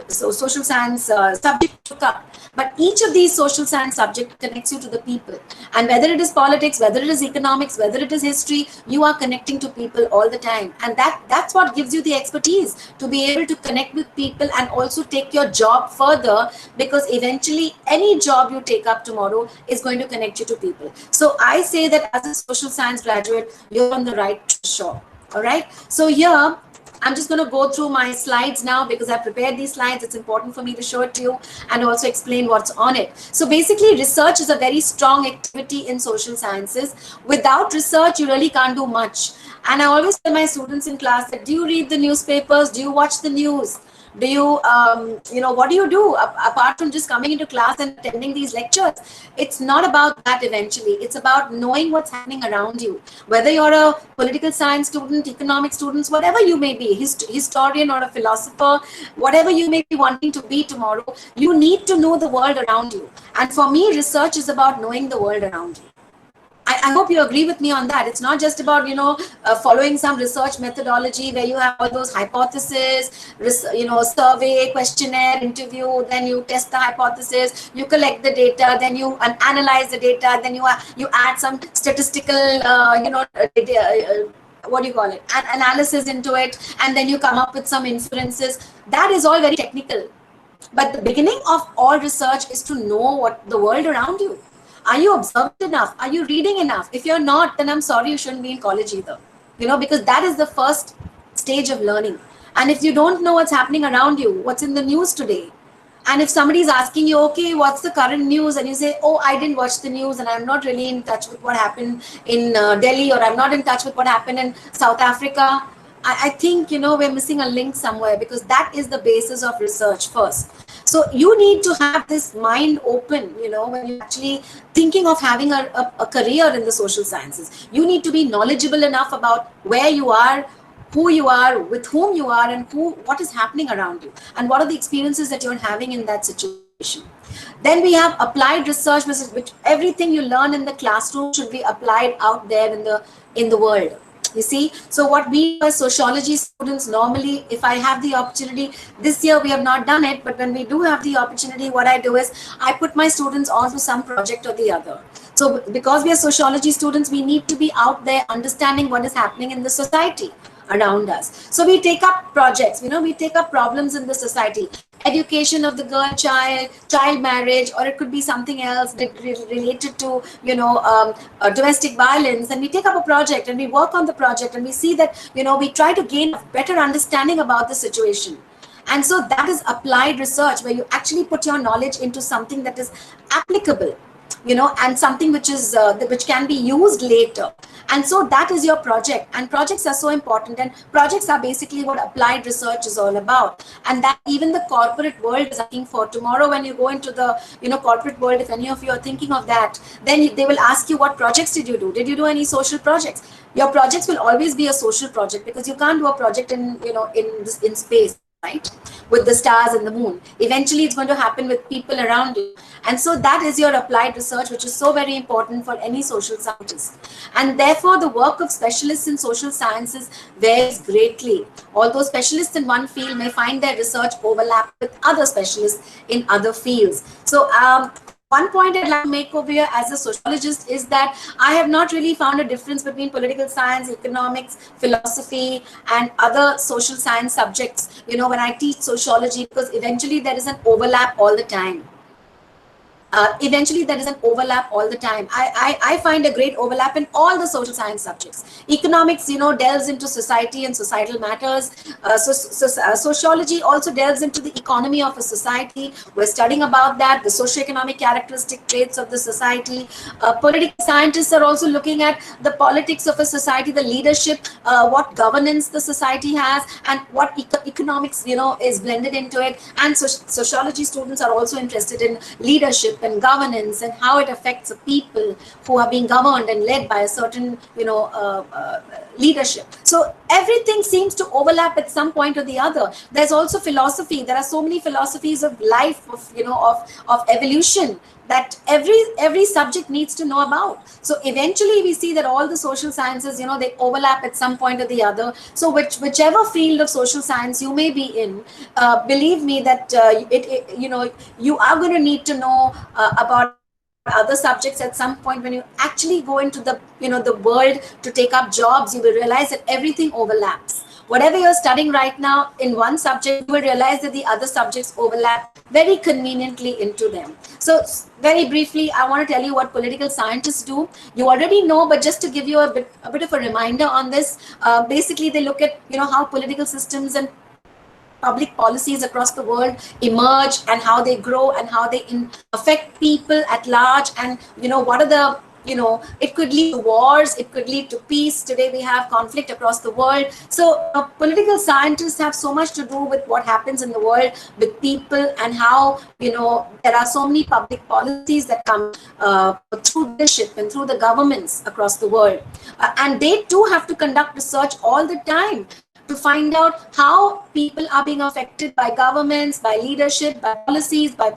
so social science subject took up. But each of these social science subjects connects you to the people, and whether it is politics, whether it is economics, whether it is history, you are connecting to people all the time, and that's what gives you the expertise to be able to connect with people and also take your job further, because eventually any job you take up tomorrow is going to connect you to people. So I say that as a social science graduate, you're on the right shore. All right. So here, I'm just going to go through my slides now, because I prepared these slides. It's important for me to show it to you and also explain what's on it. So basically, research is a very strong activity in social sciences. Without research, you really can't do much. And I always tell my students in class that, do you read the newspapers? Do you watch the news? Do you, what do you do apart from just coming into class and attending these lectures? It's not about that eventually. It's about knowing what's happening around you. Whether you're a political science student, economic students, whatever you may be, historian or a philosopher, whatever you may be wanting to be tomorrow, you need to know the world around you. And for me, research is about knowing the world around you. I hope you agree with me on that. It's not just about, following some research methodology where you have all those hypotheses, survey, questionnaire, interview, then you test the hypothesis, you collect the data, then you analyze the data, then you add some statistical, what do you call it, analysis into it, and then you come up with some inferences. That is all very technical. But the beginning of all research is to know what the world around you. Are you observant enough? Are you reading enough? If you're not, then I'm sorry, you shouldn't be in college either. Because that is the first stage of learning. And if you don't know what's happening around you, what's in the news today, and if somebody is asking you, okay, what's the current news? And you say, oh, I didn't watch the news and I'm not really in touch with what happened in Delhi, or I'm not in touch with what happened in South Africa. I think, we're missing a link somewhere, because that is the basis of research first. So you need to have this mind open, when you're actually thinking of having a career in the social sciences. You need to be knowledgeable enough about where you are, who you are, with whom you are, and what is happening around you, and what are the experiences that you're having in that situation. Then we have applied research, which everything you learn in the classroom should be applied out there in the world. You see, so what we as sociology students normally, if I have the opportunity, this year we have not done it, but when we do have the opportunity, what I do is I put my students onto some project or the other. So because we are sociology students, we need to be out there understanding what is happening in the society around us. So we take up projects, we take up problems in the society, education of the girl child, child marriage, or it could be something else related to, domestic violence. And we take up a project and we work on the project, and we see that, we try to gain a better understanding about the situation. And so that is applied research, where you actually put your knowledge into something that is applicable, and something which is which can be used later. And so that is your project, and projects are so important, and projects are basically what applied research is all about. And that even the corporate world is looking for. Tomorrow when you go into the corporate world, if any of you are thinking of that, then they will ask you, what projects did you do? Did you do any social projects? Your projects will always be a social project, because you can't do a project in space, right, with the stars and the moon. Eventually it's going to happen with people around you. And so that is your applied research, which is so very important for any social scientist. And therefore the work of specialists in social sciences varies greatly. Although specialists in one field may find their research overlap with other specialists in other fields. So one point I'd like to make over here as a sociologist is that I have not really found a difference between political science, economics, philosophy, and other social science subjects, when I teach sociology, because eventually there is an overlap all the time. Eventually there is an overlap all the time. I find a great overlap in all the social science subjects. Economics, delves into society and societal matters. Sociology also delves into the economy of a society. We're studying about that, the socioeconomic characteristic traits of the society. Political scientists are also looking at the politics of a society, the leadership, what governance the society has, and what economics, is blended into it. And sociology students are also interested in leadership and governance and how it affects the people who are being governed and led by a certain leadership. So everything seems to overlap at some point or the other. There's also philosophy. There are so many philosophies of life, of evolution, that every subject needs to know about. So eventually we see that all the social sciences, they overlap at some point or the other. So whichever field of social science you may be in, believe me that you are going to need to know about other subjects at some point. When you actually go into the world to take up jobs, you will realize that everything overlaps. Whatever you're studying right now in one subject, you will realize that the other subjects overlap very conveniently into them. So very briefly, I want to tell you what political scientists do. You already know, but just to give you a bit of a reminder on this, basically they look at how political systems and public policies across the world emerge and how they grow and how they affect people at large, and what are the it could lead to wars, it could lead to peace. Today we have conflict across the world. So political scientists have so much to do with what happens in the world with people, and how there are so many public policies that come through leadership and through the governments across the world, and they too have to conduct research all the time to find out how people are being affected by governments, by leadership, by policies, by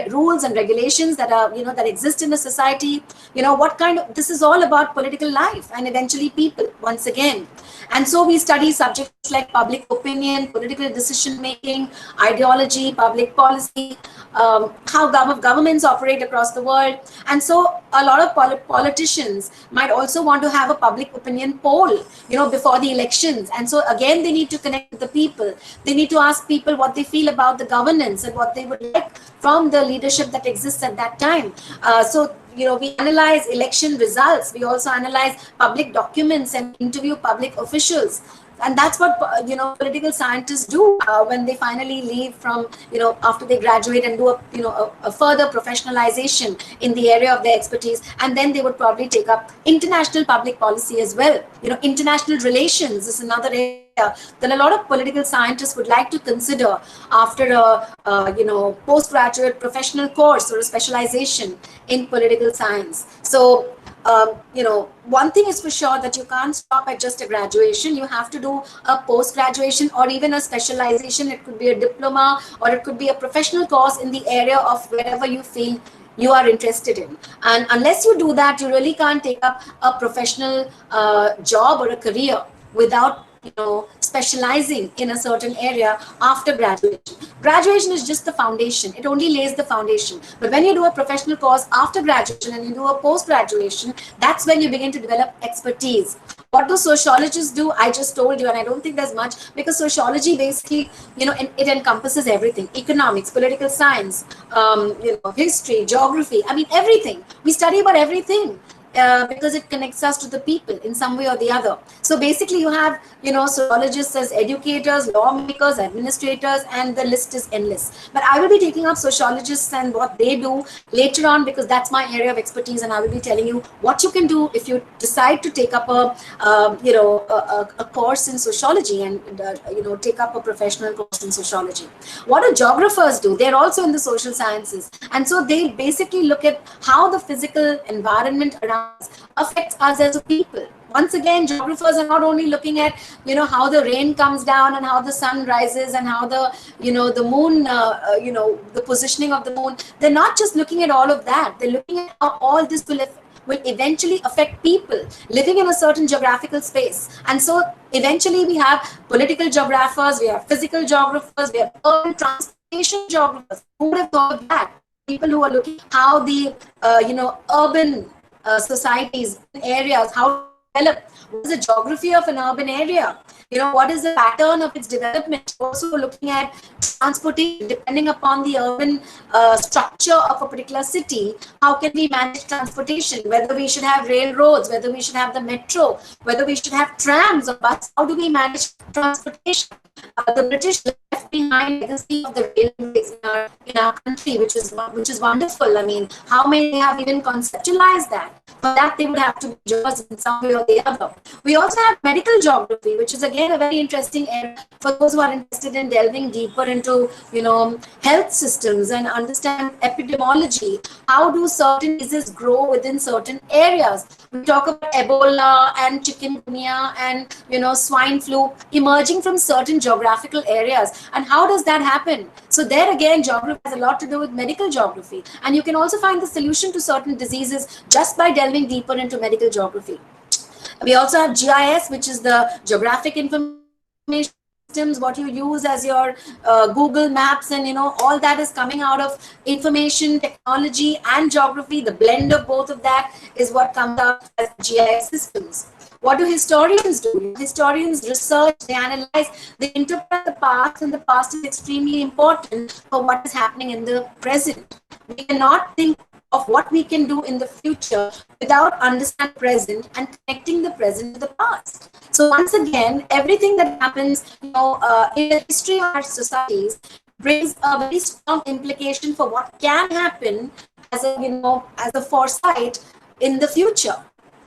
rules and regulations that are that exist in the society. What kind of, this is all about political life and eventually people once again. And so we study subjects like public opinion, political decision making, ideology, public policy, how governments operate across the world. And so a lot of politicians might also want to have a public opinion poll before the elections. And so again, they need to connect with the people. They need to ask people what they feel about the governance and what they would like from the leadership that exists at that time. So we analyze election results. We also analyze public documents and interview public officials. And that's what political scientists do when they finally leave from after they graduate and do a further professionalization in the area of their expertise. And then they would probably take up international public policy as well. International relations is another area that a lot of political scientists would like to consider after a postgraduate professional course or a specialization in political science. So one thing is for sure, that you can't stop at just a graduation. You have to do a post-graduation or even a specialization. It could be a diploma or it could be a professional course in the area of wherever you feel you are interested in. And unless you do that, you really can't take up a professional job or a career without specializing in a certain area after graduation. Graduation is just the foundation. It only lays the foundation. But when you do a professional course after graduation and you do a post-graduation, that's when you begin to develop expertise. What do sociologists do? I just told you, and I don't think there's much, because sociology basically, it encompasses everything: economics, political science, history, geography. I mean, everything. We study about everything. Because it connects us to the people in some way or the other. So basically you have, sociologists as educators, lawmakers, administrators, and the list is endless. But I will be taking up sociologists and what they do later on, because that's my area of expertise, and I will be telling you what you can do if you decide to take up a course in sociology and, take up a professional course in sociology. What do geographers do? They're also in the social sciences. And so they basically look at how the physical environment around affects us as a people. Once again, geographers are not only looking at how the rain comes down and how the sun rises and how the the moon the positioning of the moon. They're not just looking at all of that. They're looking at how all this will eventually affect people living in a certain geographical space. And so eventually we have political geographers, we have physical geographers, we have urban transportation geographers. Who would have thought of that? people who are looking how the urban societies, areas, how develop. What is the geography of an urban area? What is the pattern of its development? Also looking at transportation, depending upon the urban structure of a particular city. How can we manage transportation? Whether we should have railroads, whether we should have the metro, whether we should have trams or buses. How do we manage transportation? The British left behind legacy of the railways in our country, which is wonderful. I mean, how many have even conceptualized that? For that, they would have to be jurors in some way or the other. We also have medical geography, which is again a very interesting area for those who are interested in delving deeper into health systems and understand epidemiology. How do certain diseases grow within certain areas? We talk about Ebola and chikungunya and swine flu emerging from certain geographical areas, and how does that happen? So there again, geography has a lot to do with medical geography, and you can also find the solution to certain diseases just by delving deeper into medical geography. We also have GIS, which is the geographic information systems, what you use as your Google Maps, and all that is coming out of information technology and geography. The blend of both of that is what comes out as GIS systems. What do historians do? Historians research, they analyze, they interpret the past, and the past is extremely important for what is happening in the present. We cannot think of what we can do in the future without understanding the present and connecting the present to the past. So once again, everything that happens in the history of our societies brings a very strong implication for what can happen as a foresight in the future.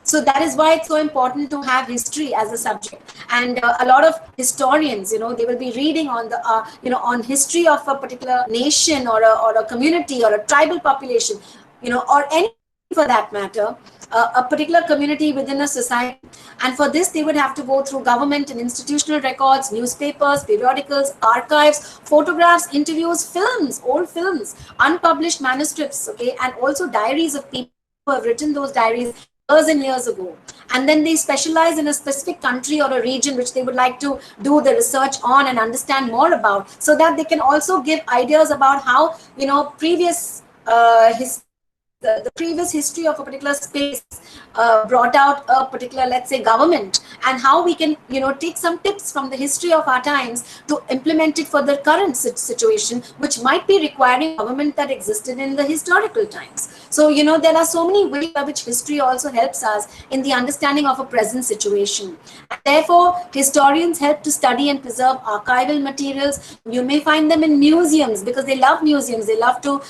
So that is why it's so important to have history as a subject. And a lot of historians, they will be reading on the, on history of a particular nation or a community or a tribal population, or any for that matter, a particular community within a society. And for this, they would have to go through government and institutional records, newspapers, periodicals, archives, photographs, interviews, films, old films, unpublished manuscripts, okay, and also diaries of people who have written those diaries years and years ago. And then they specialize in a specific country or a region which they would like to do the research on and understand more about, so that they can also give ideas about how the previous history of a particular space brought out a particular, let's say, government, and how we can take some tips from the history of our times to implement it for the current situation, which might be requiring government that existed in the historical times. So there are so many ways by which history also helps us in the understanding of a present situation. And therefore, historians help to study and preserve archival materials. You may find them in museums because they love museums. They love to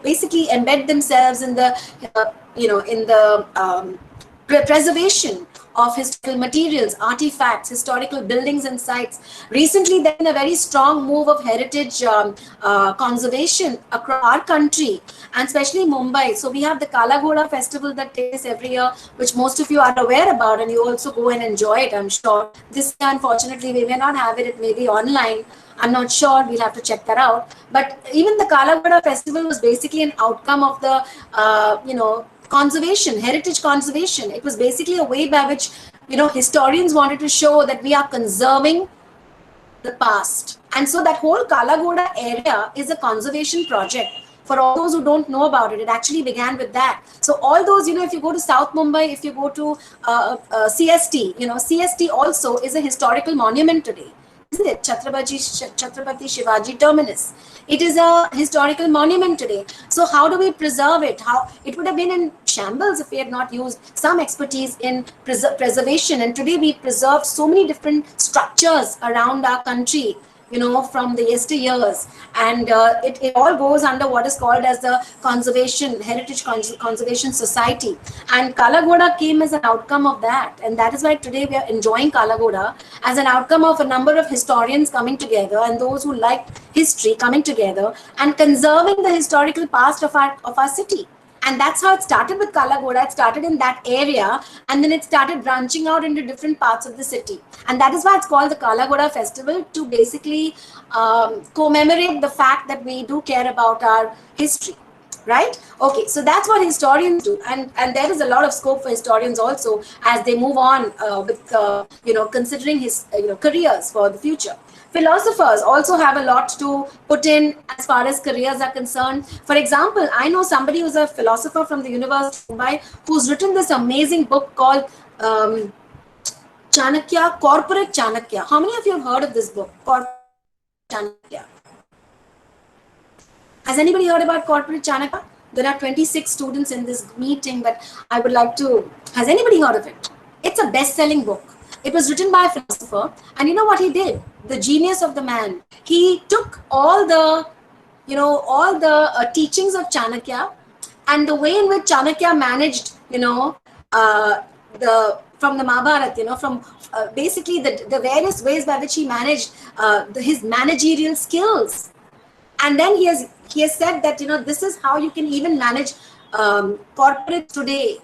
basically embed themselves in the preservation of historical materials, artifacts, historical buildings and sites. Recently, there's been a very strong move of heritage conservation across our country, and especially Mumbai. So we have the Kala Ghoda festival that takes every year, which most of you are aware about, and you also go and enjoy it, I'm sure. This year, unfortunately, we may not have it. It may be online. I'm not sure. We'll have to check that out. But even the Kala Ghoda festival was basically an outcome of the, conservation, heritage conservation. It was basically a way by which, historians wanted to show that we are conserving the past. And so that whole Kala Ghoda area is a conservation project. For all those who don't know about it, it actually began with that. So all those, if you go to South Mumbai, if you go to CST, CST also is a historical monument today. Isn't it? Chhatrapati Shivaji Terminus. It is a historical monument today. So how do we preserve it? How it would have been in shambles if we had not used some expertise in preservation. And today we preserve so many different structures around our country, from the yesteryears, and it all goes under what is called as the Heritage Conservation Society. And Kala Ghoda came as an outcome of that, and that is why today we are enjoying Kala Ghoda as an outcome of a number of historians coming together and those who like history coming together and conserving the historical past of our city. And that's how it started with Kala Ghoda. It started in that area, and then it started branching out into different parts of the city. And that is why it's called the Kala Ghoda Festival, to basically commemorate the fact that we do care about our history. Right? Okay, so that's what historians do. And there is a lot of scope for historians also as they move on with, considering his careers for the future. Philosophers also have a lot to put in as far as careers are concerned. For example, I know somebody who's a philosopher from the University of Mumbai who's written this amazing book called Chanakya, Corporate Chanakya. How many of you have heard of this book, Corporate Chanakya? Has anybody heard about Corporate Chanakya? There are 26 students in this meeting, but I would like to, has anybody heard of it? It's a best-selling book. It was written by a philosopher, and you know what he did? The genius of the man. He took all the, teachings of Chanakya and the way in which Chanakya managed, from the Mahabharata, from basically the various ways by which he managed his managerial skills. And then he has said that, this is how you can even manage corporates today.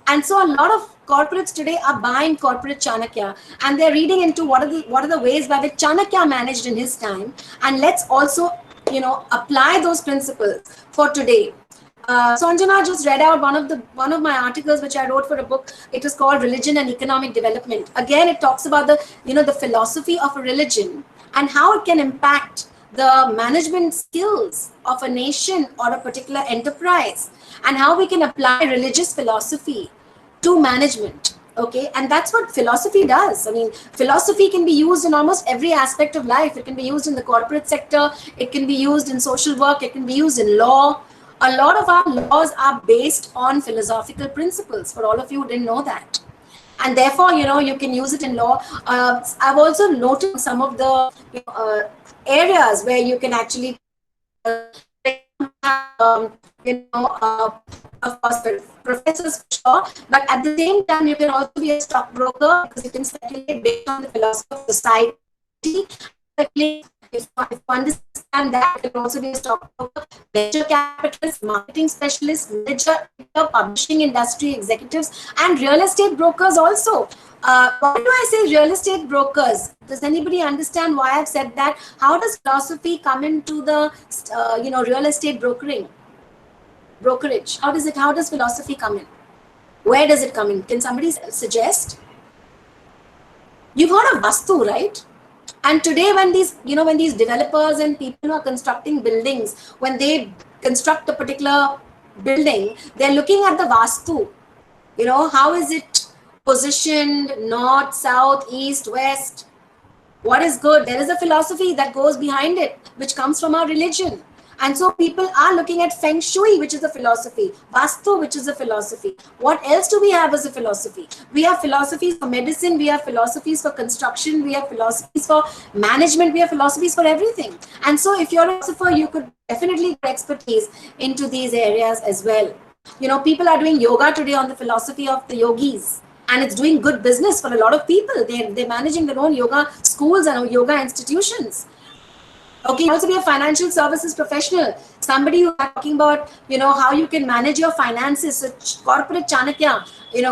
And so a lot of corporates today are buying Corporate Chanakya, and they're reading into what are the ways by which Chanakya managed in his time. And let's also, apply those principles for today. Sanjana just read out one of my articles which I wrote for a book. It was called Religion and Economic Development. Again, it talks about the philosophy of a religion and how it can impact the management skills of a nation or a particular enterprise, and how we can apply religious philosophy to management. Okay, and that's what philosophy does. I mean, philosophy can be used in almost every aspect of life. It can be used in the corporate sector, it can be used in social work, it can be used in law. A lot of our laws are based on philosophical principles, for all of you who didn't know that. And therefore, you can use it in law. I've also noted some of the areas where you can actually, of course, professors for sure, but at the same time, you can also be a stockbroker because you can speculate based on the philosophy of society. If you understand that, you can also be a stockbroker, venture capitalist, marketing specialist, manager, publishing industry executives, and real estate brokers also. Why do I say real estate brokers? Does anybody understand why I've said that? How does philosophy come into the real estate brokerage? How does philosophy come in? Where does it come in? Can somebody suggest? You've heard of Vastu, right? And today, when these developers and people who are constructing buildings, when they construct a particular building, they're looking at the Vastu. How is it positioned, north, south, east, west? What is good? There is a philosophy that goes behind it, which comes from our religion. And so people are looking at Feng Shui, which is a philosophy, Vastu, which is a philosophy. What else do we have as a philosophy? We have philosophies for medicine, we have philosophies for construction, we have philosophies for management, we have philosophies for everything. And so if you're a philosopher, you could definitely get expertise into these areas as well. People are doing yoga today on the philosophy of the yogis, and it's doing good business for a lot of people. They're managing their own yoga schools and yoga institutions. Okay, you also be a financial services professional, somebody who's talking about, how you can manage your finances. So Corporate Chanakya,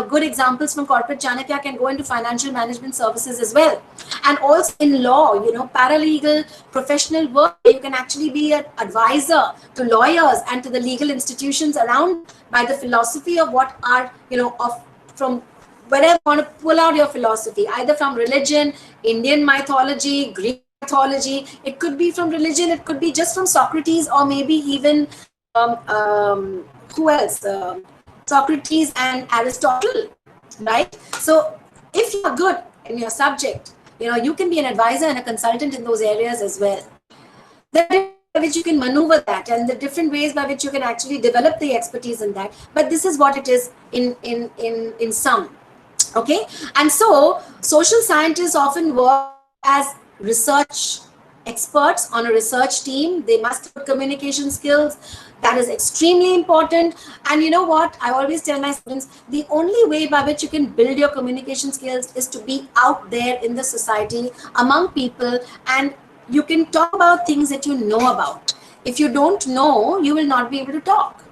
good examples from Corporate Chanakya can go into financial management services as well. And also in law, paralegal professional work, you can actually be an advisor to lawyers and to the legal institutions around by the philosophy of what are, from wherever you want to pull out your philosophy, either from religion, Indian mythology, Greek mythology. It could be from religion, it could be just from Socrates, or maybe even who else? Socrates and Aristotle, right? So if you're good in your subject, you can be an advisor and a consultant in those areas as well. There are different ways by which you can maneuver that, and the different ways by which you can actually develop the expertise in that. But this is what it is in sum. Okay, and so social scientists often work as research experts on a research team. They must have communication skills. That is extremely important. And you know what? I always tell my students, the only way by which you can build your communication skills is to be out there in the society among people, and you can talk about things that you know about. If you don't know, you will not be able to talk.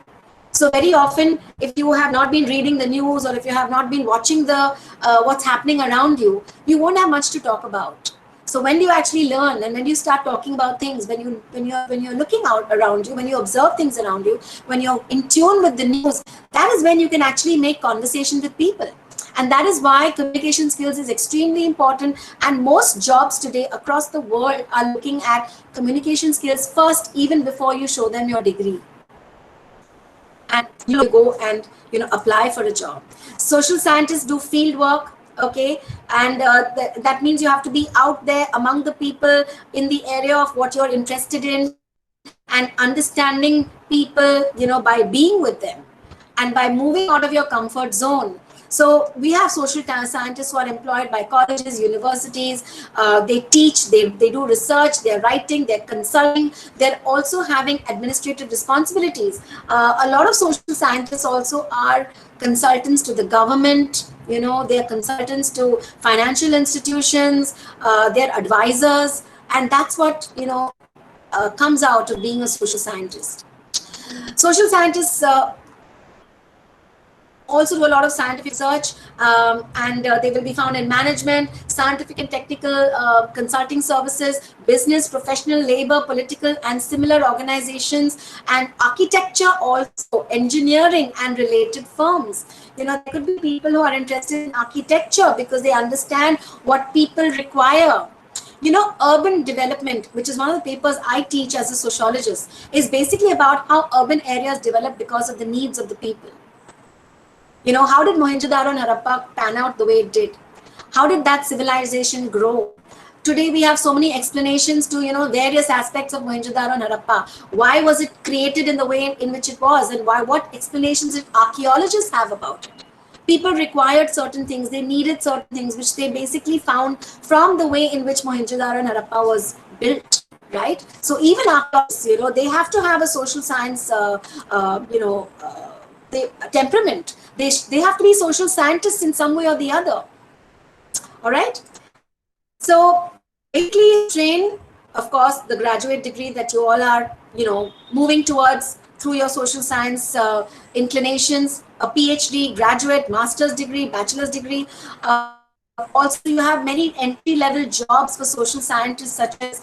So very often, if you have not been reading the news, or if you have not been watching the what's happening around you, you won't have much to talk about. So when you actually learn, and when you start talking about things, when you're looking out around you, when you observe things around you, when you're in tune with the news, that is when you can actually make conversation with people. And that is why communication skills is extremely important, and most jobs today across the world are looking at communication skills first, even before you show them your degree and you go and apply for a job. Social scientists do field work, okay, and that means you have to be out there among the people in the area of what you're interested in, and understanding people by being with them and by moving out of your comfort zone. So we have social scientists who are employed by colleges, universities. They teach, they do research, they're writing, they're consulting. They're also having administrative responsibilities. A lot of social scientists also are consultants to the government. They're consultants to financial institutions. They're advisors, and that's what comes out of being a social scientist. Social scientists also do a lot of scientific research, and they will be found in management, scientific and technical consulting services, business, professional, labor, political, and similar organizations, and architecture, also engineering and related firms. There could be people who are interested in architecture because they understand what people require. Urban development, which is one of the papers I teach as a sociologist, is basically about how urban areas develop because of the needs of the people. How did Mohenjo-daro and Harappa pan out the way it did? How did that civilization grow? Today we have so many explanations to various aspects of Mohenjo-daro and Harappa. Why was it created in the way in which it was, and what explanations did archaeologists have about it? People required certain things, they needed certain things, which they basically found from the way in which Mohenjo-daro and Harappa was built, right? So even archaeologists, they have to have a social science, temperament. They have to be social scientists in some way or the other. All right. So basically train, of course, the graduate degree that you all are, moving towards through your social science inclinations, a PhD, graduate, master's degree, bachelor's degree. Also, you have many entry-level jobs for social scientists, such as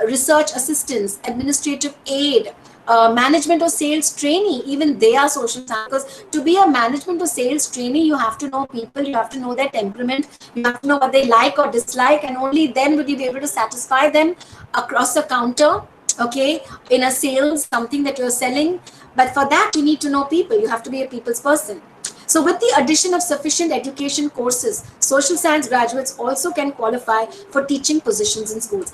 research assistants, administrative aid, management or sales trainee. Even they are social science, because to be a management or sales trainee, you have to know people, you have to know their temperament, you have to know what they like or dislike, and only then will you be able to satisfy them across the counter, okay, in a sales, something that you're selling. But for that, you need to know people. You have to be a people's person. So with the addition of sufficient education courses, social science graduates also can qualify for teaching positions in schools.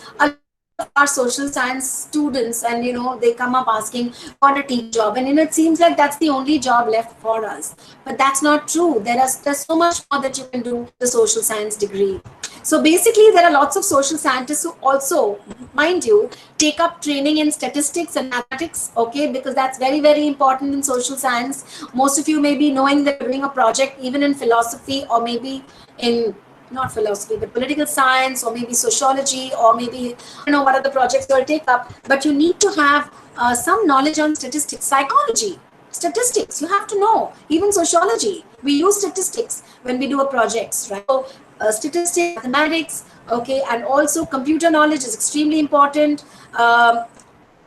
Our social science students, and they come up asking for a teaching job, and it seems like that's the only job left for us, but that's not true. There's so much more that you can do with the social science degree. So basically there are lots of social scientists who also, mind you, take up training in statistics and mathematics, okay, because that's very, very important in social science. Most of you may be knowing that you're doing a project even in philosophy, or maybe in not philosophy, but political science, or maybe sociology, or maybe, what are the projects you'll take up. But you need to have some knowledge on statistics, psychology, statistics, you have to know. Even sociology, we use statistics when we do a projects, right? So statistics, mathematics, okay, and also computer knowledge is extremely important.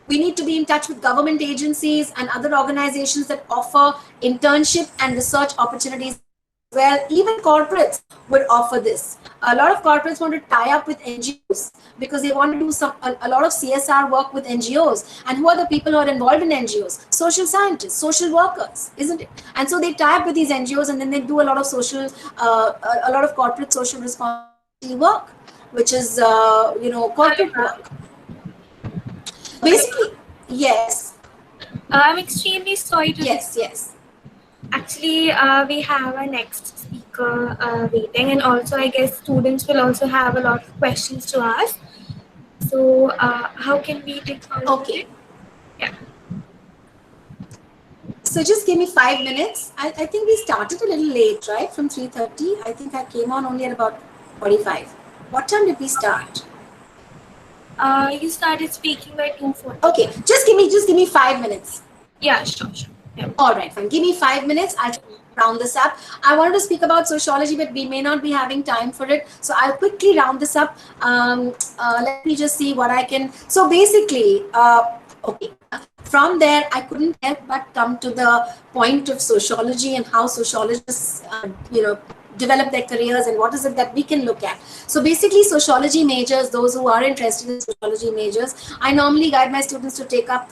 We need to be in touch with government agencies and other organizations that offer internship and research opportunities. Well, even corporates would offer this. A lot of corporates want to tie up with NGOs because they want to do a lot of CSR work with NGOs. And who are the people who are involved in NGOs? Social scientists, social workers, isn't it? And so they tie up with these NGOs, and then they do a lot of social, a lot of corporate social responsibility work, which is, corporate work. Basically, yes. I'm extremely sorry to. Yes. Actually, we have our next speaker waiting, and also I guess students will also have a lot of questions to ask. So how can we take on? Okay. Yeah. So just give me 5 minutes. I think we started a little late, right? From 3:30. I think I came on only at about 45. What time did we start? You started speaking by 2:40. Okay, just give me 5 minutes. Yeah, sure. Yeah. All right, fine. Give me 5 minutes. I'll round this up. I wanted to speak about sociology, but we may not be having time for it. So I'll quickly round this up. Let me just see what I can. So basically, okay. From there, I couldn't help but come to the point of sociology and how sociologists, develop their careers and what is it that we can look at. So basically, sociology majors, those who are interested in sociology majors, I normally guide my students to take up,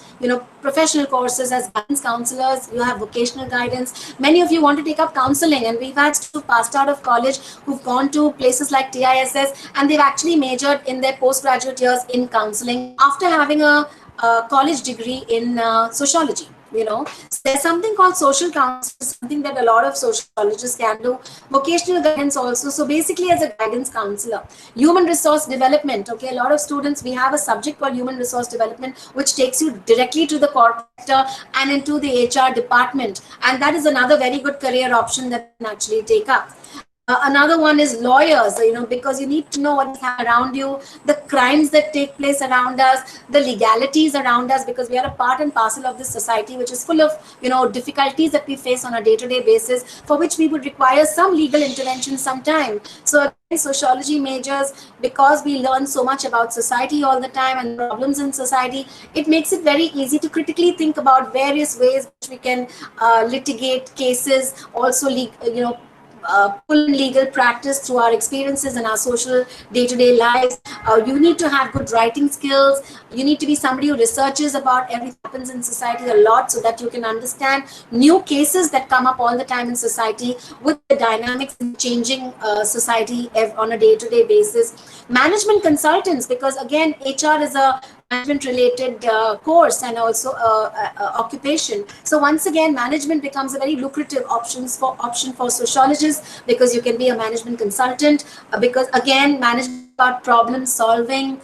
professional courses as guidance counselors. You have vocational guidance. Many of you want to take up counseling, and we've had students who passed out of college who've gone to places like TISS, and they've actually majored in their postgraduate years in counseling after having a college degree in sociology. So there's something called social counseling, something that a lot of sociologists can do. Vocational guidance also. So basically, as a guidance counselor, human resource development. Okay, a lot of students, we have a subject called human resource development, which takes you directly to the corporate sector and into the HR department, and that is another very good career option that you can actually take up. Another one is lawyers, because you need to know what is around you, the crimes that take place around us, the legalities around us, because we are a part and parcel of this society, which is full of, difficulties that we face on a day-to-day basis, for which we would require some legal intervention sometime. So again, sociology majors, because we learn so much about society all the time and problems in society, it makes it very easy to critically think about various ways which we can litigate cases, also, pull in legal practice through our experiences and our social day-to-day lives. You need to have good writing skills. You need to be somebody who researches about everything that happens in society a lot, so that you can understand new cases that come up all the time in society with the dynamics in changing society on a day-to-day basis. Management consultants, because again, HR is a management related course and also occupation. So once again, management becomes a very lucrative option for sociologists, because you can be a management consultant, because again, management is about problem solving,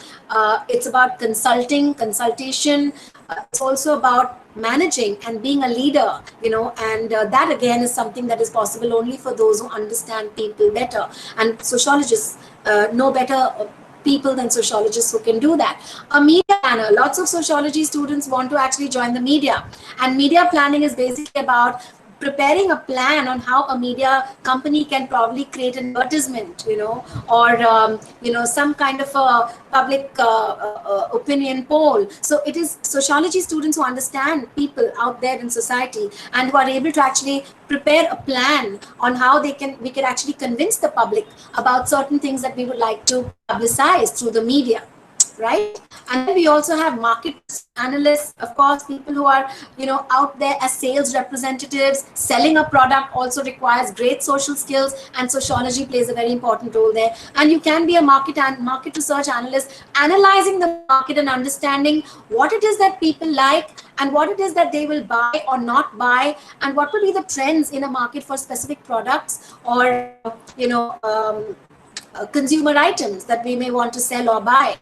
it's about consultation, it's also about managing and being a leader, and that again is something that is possible only for those who understand people better, and sociologists know better people than sociologists who can do that. A media planner, lots of sociology students want to actually join the media, and media planning is basically about preparing a plan on how a media company can probably create an advertisement, or some kind of a public opinion poll. So it is sociology students who understand people out there in society and who are able to actually prepare a plan on how we can actually convince the public about certain things that we would like to publicize through the media. Right? And then we also have market analysts, of course, people who are, out there as sales representatives. Selling a product also requires great social skills, and sociology plays a very important role there. And you can be a market research analyst, analyzing the market and understanding what it is that people like and what it is that they will buy or not buy, and what will be the trends in a market for specific products or, consumer items that we may want to sell or buy.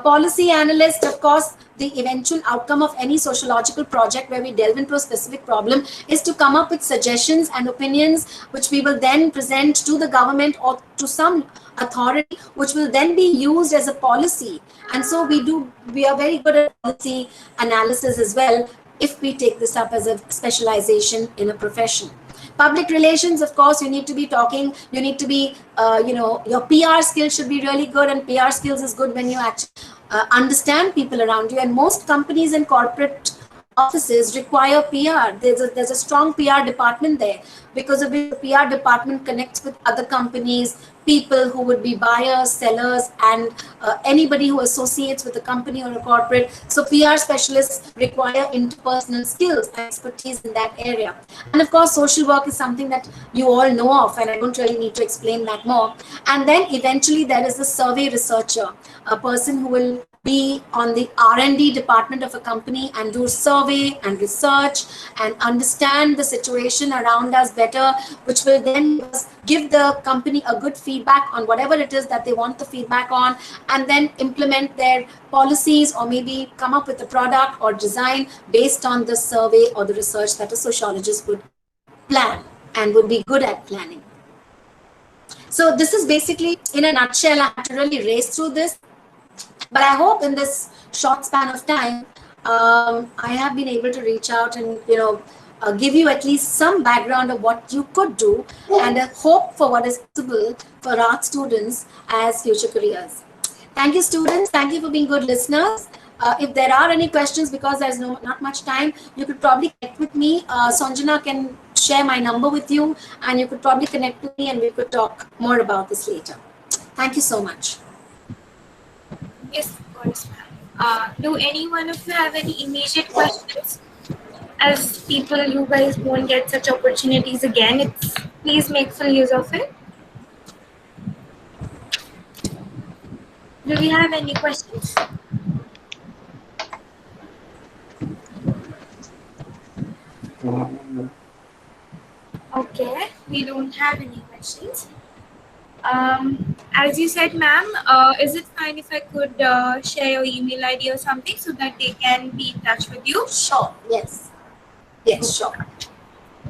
Policy analyst, of course, the eventual outcome of any sociological project where we delve into a specific problem is to come up with suggestions and opinions, which we will then present to the government or to some authority, which will then be used as a policy. And so we are very good at policy analysis as well, if we take this up as a specialization in a profession. Public relations, of course, you need to be talking, you need to be, your PR skills should be really good, and PR skills is good when you actually understand people around you. And most companies and corporate offices require PR. There's a strong PR department there, because of which the PR department connects with other companies, people who would be buyers, sellers, and anybody who associates with a company or a corporate. So PR specialists require interpersonal skills and expertise in that area. And of course, social work is something that you all know of, and I don't really need to explain that more. And then eventually there is the survey researcher, a person who will be on the R&D department of a company and do survey and research and understand the situation around us better, which will then give the company a good feedback on whatever it is that they want the feedback on, and then implement their policies or maybe come up with a product or design based on the survey or the research that a sociologist would plan and would be good at planning. So this is basically, in a nutshell, I had to really race through this. But I hope in this short span of time, I have been able to reach out and, give you at least some background of what you could do, and a hope for what is possible for art students as future careers. Thank you, students. Thank you for being good listeners. If there are any questions, because there's not much time, you could probably connect with me. Sanjana can share my number with you, and you could probably connect with me and we could talk more about this later. Thank you so much. Yes, of course, ma'am. Do any one of you have any immediate questions? As people, you guys won't get such opportunities again. Please make full use of it. Do we have any questions? Okay, we don't have any questions. As you said, ma'am, is it fine if I could share your email ID or something so that they can be in touch with you? Sure. Yes. Yes, sure.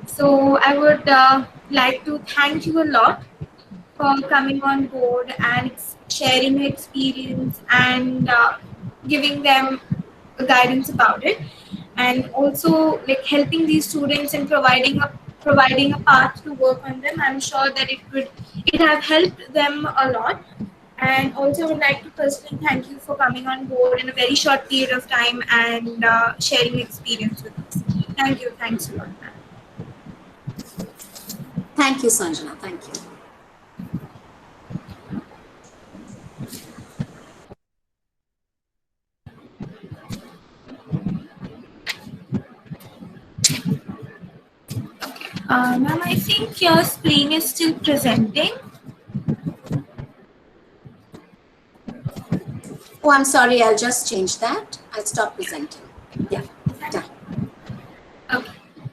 So I would like to thank you a lot for coming on board and sharing your experience and giving them guidance about it, and also like helping these students and providing a path to work on them. I'm sure that it have helped them a lot. And also, I would like to personally thank you for coming on board in a very short period of time and sharing experience with us. Thank you. Thanks a lot, ma'am. Thank you, Sanjana. Thank you. Ma'am, I think your screen is still presenting. Oh, I'm sorry. I'll just change that. I'll stop presenting. Yeah. Done. Okay.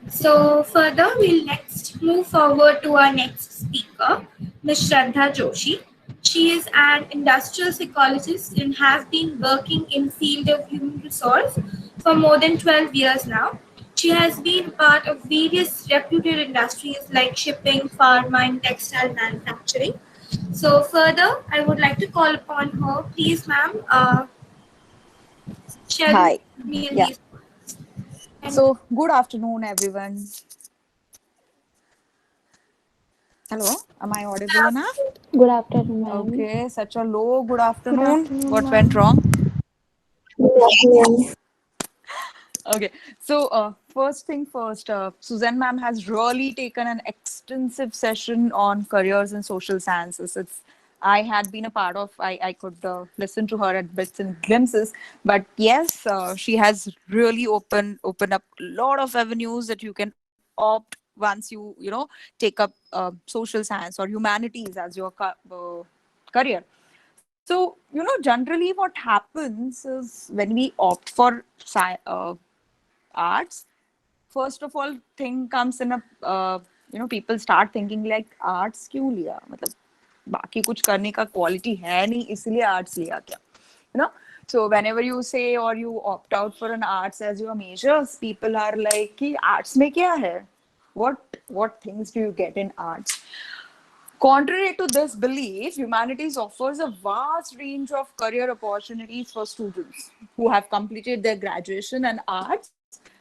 So further, we'll next move forward to our next speaker, Ms. Shradha Joshi. She is an industrial psychologist and has been working in field of human resource for more than 12 years now. She has been part of various reputed industries like shipping, pharma, and textile manufacturing. So further, I would like to call upon her. Please, ma'am, share Hi. me in Yeah. these. So, good afternoon, everyone. Hello, am I audible enough? Good afternoon, ma'am. Okay, such a low good Good afternoon. afternoon, What went ma'am. wrong? Okay, so first thing first, Suzanne ma'am has really taken an extensive session on careers and social sciences. I had been a part of, I could listen to her at bits and glimpses, but yes, she has really opened up a lot of avenues that you can opt once you take up social science or humanities as your career. So, generally what happens is when we opt for arts, first of all thing comes in a people start thinking like arts क्यों लिया, मतलब बाकी कुछ करने का quality है नहीं इसलिए arts लिया क्या, so whenever you say or you opt out for an arts as your major, people are like कि arts में क्या है, what things do you get in arts. Contrary to this belief, humanities offers a vast range of career opportunities for students who have completed their graduation in arts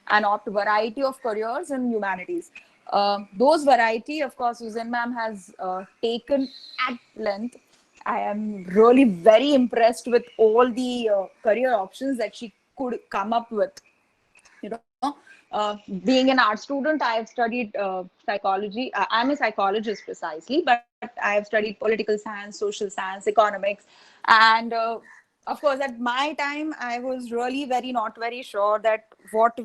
and opt variety of careers in humanities. Those variety, of course, Susan ma'am has taken at length. I am really very impressed with all the career options that she could come up with. you know Being an art student, I have studied psychology. I'm a psychologist precisely, but I have studied political science, social science, economics, and of course at my time I was really not very sure that what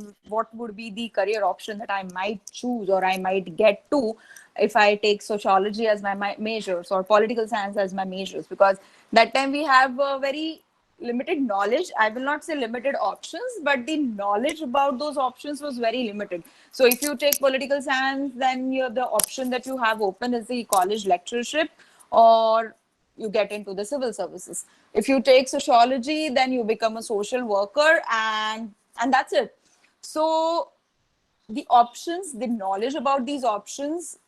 would be the career option that I might choose or I might get to if I take sociology as my majors or political science as my majors, because that time we have a very limited knowledge. I will not say limited options, but the knowledge about those options was very limited. So if you take political science, then the option that you have open is the college lectureship, or you get into the civil services. If you take sociology, then you become a social worker, and that's it. So the options, the knowledge about these options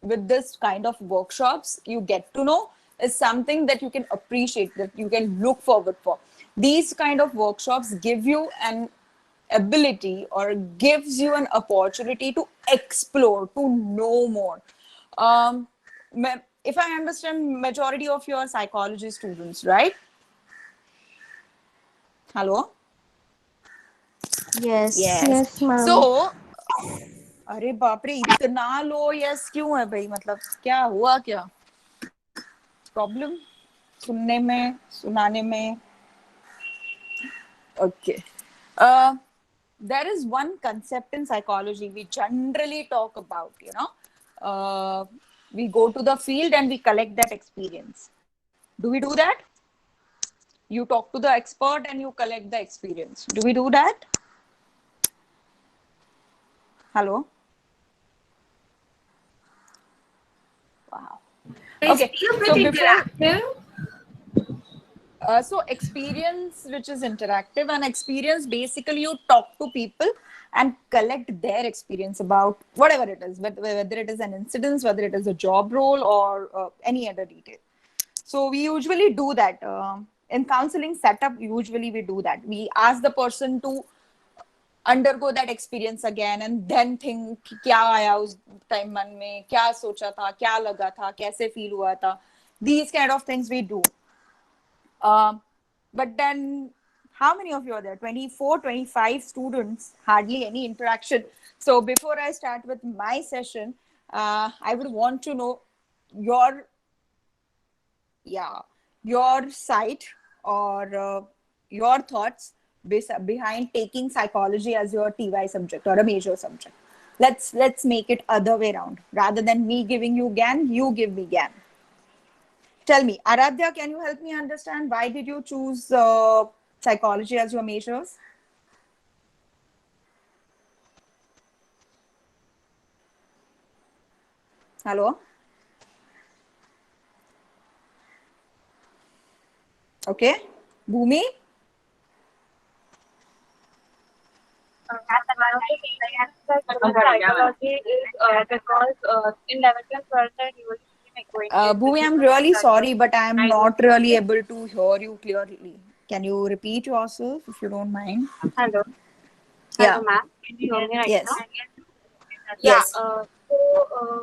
with this kind of workshops you get to know is something that you can appreciate, that you can look forward for. These kind of workshops give you an ability or gives you an opportunity to explore, to know more. um, if I understand, majority of your psychology students, right? Hello? Yes. Yes. Yes, ma'am. So, अरे बाप रे इतना लो yes क्यों है भाई मतलब क्या हुआ क्या प्रॉब्लम सुनने में सुनाने में okay there is one concept in psychology we generally talk about we go to the field and we collect that experience do we do that you talk to the expert and you collect the experience do we do that hello wow It's okay a bit so before interactive. so experience which is interactive and experience basically you talk to people and collect their experience about whatever it is whether it is an incident whether it is a job role or any other detail so we usually do that in counseling setup usually we do that we ask the person to undergo that experience again and then think कि क्या आया उस time मन में क्या सोचा था क्या लगा था कैसे फील हुआ था these kind of things we do but then how many of you are there 24 25 students hardly any interaction so before I start with my session I would want to know your your site or your thoughts behind taking psychology as your TY subject or a major subject let's make it other way around rather than me giving you GAN you give me GAN. Tell me, Aradhya, can you help me understand why did you choose psychology as your majors? Hello? Okay. Bhumi? One of the main reasons I chose psychology is because in 11th and 12th I really became acquainted with Bhumi, I'm human really structure. sorry, but I'm I was not really able to hear you clearly. Can you repeat yourself if you don't mind? hello, Yeah. ma'am. Can you hear me right Yes. now? Yeah. Yes.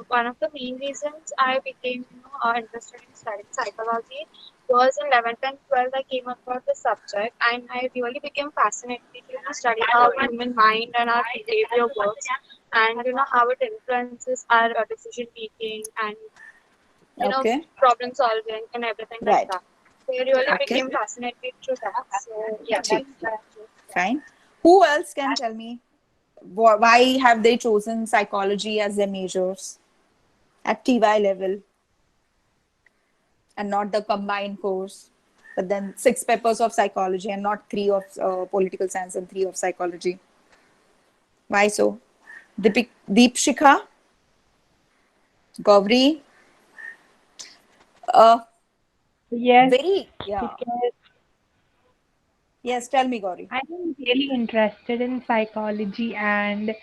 One of the main reasons I became interested in studying psychology was in 11th and 12th I came across the subject and I really became fascinated to study how human mind and our behavior works and how it influences our decision making and Okay. problem solving and everything like Right. that. So I really Okay. became fascinated through that. So yeah, Cheap. that's that. Fine. Who else can tell me why have they chosen psychology as their majors at TY level? And not the combined course, but then 6 papers of psychology and not 3 of political science and 3 of psychology. Why so? Deep Shikha, Gauri, uh, Yes, yeah. because Yes, tell me, Gauri. I'm really interested in psychology and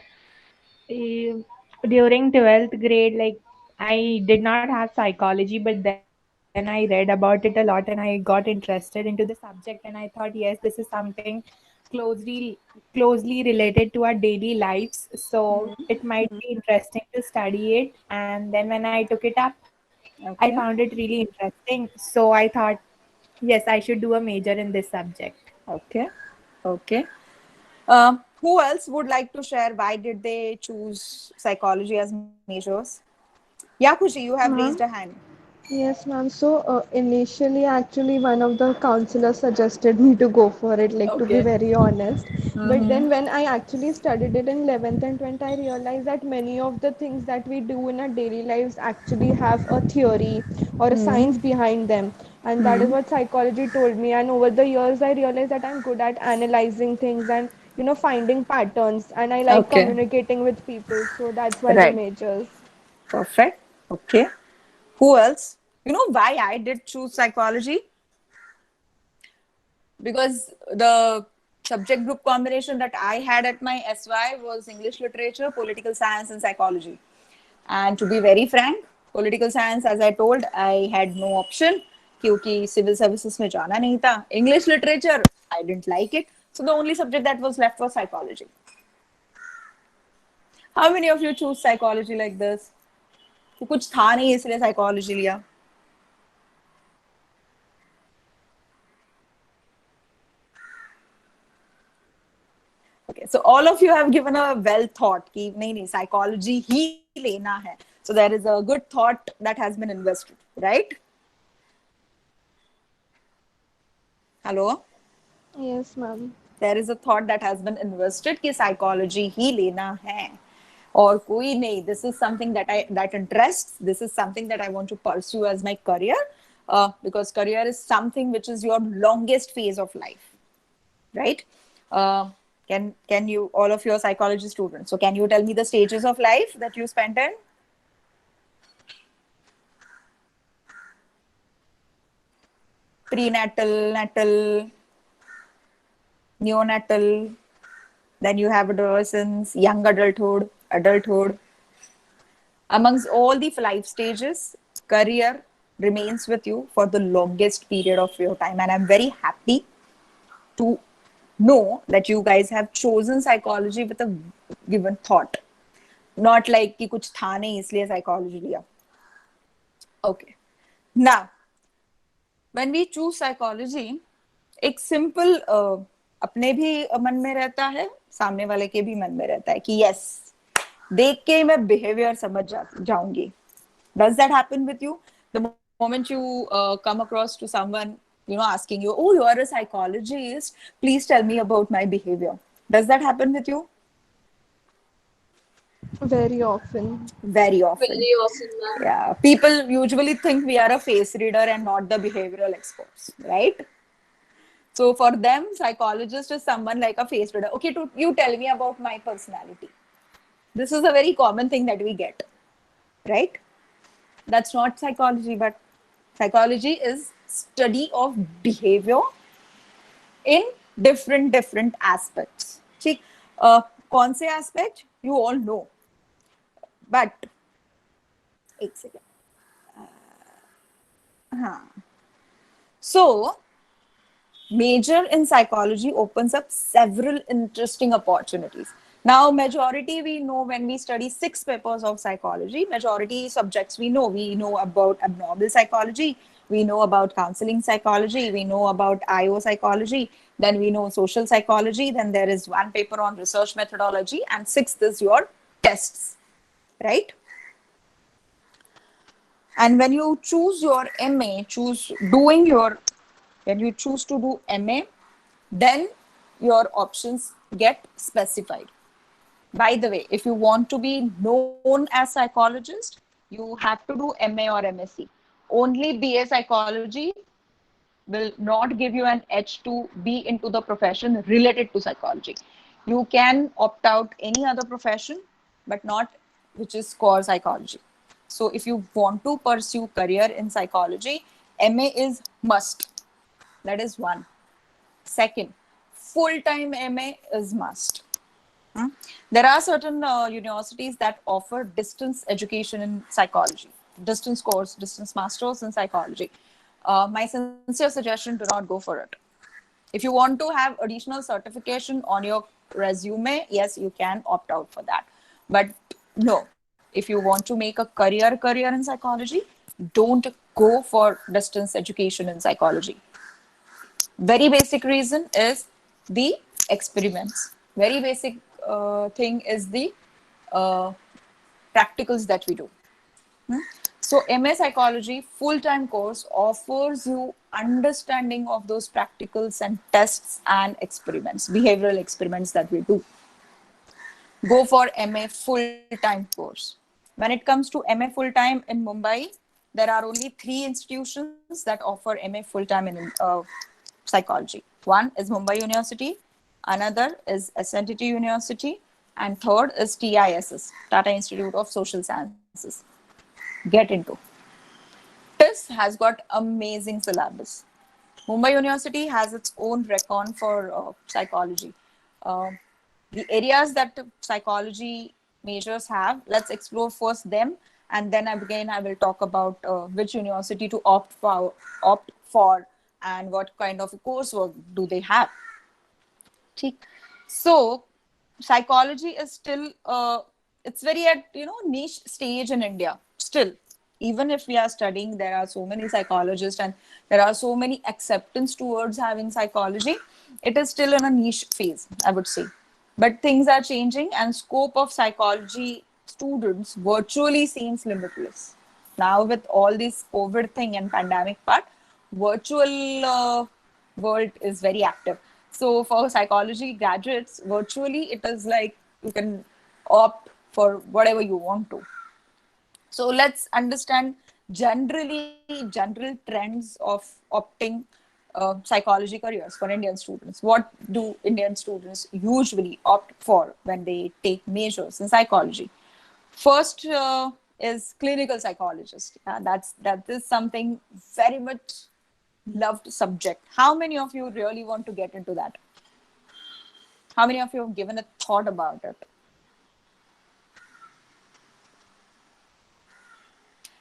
during 12th grade, like I did not have psychology, but then I read about it a lot and I got interested into the subject and I thought, yes, this is something closely related to our daily lives. So it might be interesting to study it. And then when I took it up, I found Okay. it really interesting. So I thought, yes, I should do a major in this subject. Okay. Okay. Who else would like to share why did they choose psychology as majors? Yakushi, you have raised a Ma'am. hand. Yes, ma'am. So initially, actually, one of the counselors suggested me to go for it, like to be Okay. very honest. But Mm-hmm. then, when I actually studied it in 11th and 12th, I realized that many of the things that we do in our daily lives actually have a theory or a Mm-hmm. science behind them. And that is Mm-hmm. what psychology told me. And over the years, I realized that I'm good at analyzing things and, finding patterns. And I like Okay. communicating with people. So that's why the Right. majors. Perfect. Okay. Who else? You know why I did choose psychology? Because the subject group combination that I had at my SY was English literature, political science, and psychology. And to be very frank, political science, as I told, I had no option क्योंकि civil services में जाना नहीं था. English literature, I didn't like it. So the only subject that was left was psychology. How many of you choose psychology like this? तो कुछ था नहीं इसलिए psychology लिया. Okay, so all of you have given a well thought कि नहीं psychology ही लेना है. So there is a good thought that has been invested, right? Hello? Yes, ma'am. There is a thought that has been invested कि psychology ही लेना है. और कोई नहीं, this is something that interests, this is something that I want to pursue as my career, because career is something which is your longest phase of life, right? Can you, all of your psychology students, so can you tell me the stages of life that you spent in? Prenatal, natal, neonatal, then you have adolescence, young adulthood, adulthood. Amongst all the 5 stages, career remains with you for the longest period of your time. And I'm very happy to know that you guys have chosen psychology with a given thought. Not like कि कुछ था नहीं इसलिए psychology लिया. Okay. Now, when we choose psychology, एक simple अपने भी मन में रहता है, सामने वाले के भी मन में रहता है कि yes, देख के मैं behavior समझ जाऊंगी. Does that happen with you? The moment you come across to someone, asking you, oh, you are a psychologist, please tell me about my behavior. Does that happen with you? Very often. Very often. Very often, ma'am. Yeah. People usually think we are a face reader and not the behavioral experts, right? So for them, psychologist is someone like a face reader. Okay, you tell me about my personality. This is a very common thing that we get, right? That's not psychology, but psychology is study of behavior in different aspects. See, कौन से aspect you all know, but एक second. So, major in psychology opens up several interesting opportunities. Now, majority we know when we study 6 papers of psychology, majority subjects we know about abnormal psychology, we know about counseling psychology, we know about IO psychology, then we know social psychology, then there is 1 paper on research methodology, and 6th is your tests, right? And when you choose your MA, when you choose to do MA, then your options get specified. By the way, if you want to be known as psychologist, you have to do MA or MSc. Only BA psychology will not give you an edge to be into the profession related to psychology. You can opt out any other profession, but not which is core psychology. So if you want to pursue career in psychology, MA is must. That is 1. Second, full-time MA is must. There are certain universities that offer distance education in psychology, distance course, distance masters in psychology. My sincere suggestion, do not go for it. If you want to have additional certification on your resume, yes, you can opt out for that. But no, if you want to make a career in psychology, don't go for distance education in psychology. Very basic reason is the experiments. Very basic thing is the practicals that we do. So MA Psychology full-time course offers you understanding of those practicals and tests and experiments, behavioral experiments that we do. Go for MA full-time course. When it comes to MA full-time in Mumbai, there are only 3 institutions that offer MA full-time in psychology. 1 is Mumbai University, another is SNTT University, and third is TISS, Tata Institute of Social Sciences. Get into. TISS has got amazing syllabus. Mumbai University has its own recon for psychology. The areas that psychology majors have, let's explore first them, and then again I will talk about which university to opt for and what kind of coursework do they have. So psychology is still it's very at niche stage in India still. Even if we are studying, there are so many psychologists and there are so many acceptance towards having psychology, it is still in a niche phase, I would say. But things are changing, and scope of psychology students virtually seems limitless. Now with all this COVID thing and pandemic part, virtual world is very active. So for psychology graduates, virtually it is like you can opt for whatever you want to. So let's understand general trends of opting psychology careers for Indian students. What do Indian students usually opt for when they take majors in psychology? First is clinical psychologist. That is something very much loved subject. How many of you really want to get into that? How many of you have given a thought about it?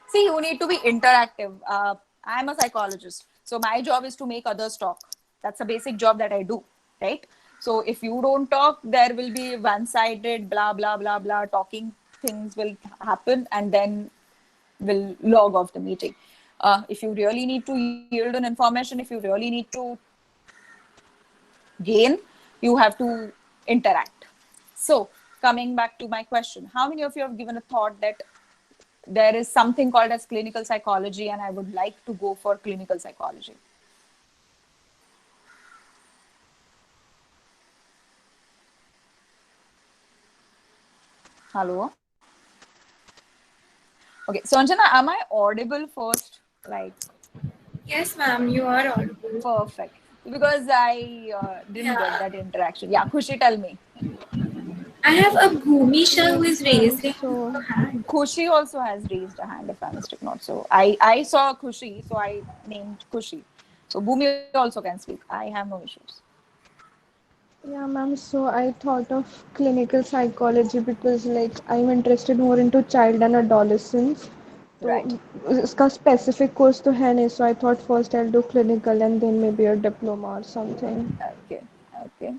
See, you need to be interactive. I'm a psychologist, so my job is to make others talk. That's a basic job that I do, right? So if you don't talk, there will be one-sided blah blah blah blah talking things will happen, and then will log off the meeting. If you really need to yield an information, if you really need to gain, you have to interact. So coming back to my question, how many of you have given a thought that there is something called as clinical psychology and I would like to go for clinical psychology? Hello? Okay, Sanjana, am I audible first? Like, Yes, ma'am, you are audible. perfect. Because I didn't get that interaction. Yeah, Khushi, tell me. I have a Bhumisha who is Yes, ma'am. raising So, her hand. Khushi also has raised a hand, if I mistake not. So I saw Khushi, so I named Khushi. So Bhumi also can speak. I have no issues. yeah, ma'am. So I thought of clinical psychology because, like, I'm interested more into child and adolescents. तो Right. इसका specific course तो है नहीं, so I thought first I'll do clinical and then maybe a diploma or something. Okay. Okay.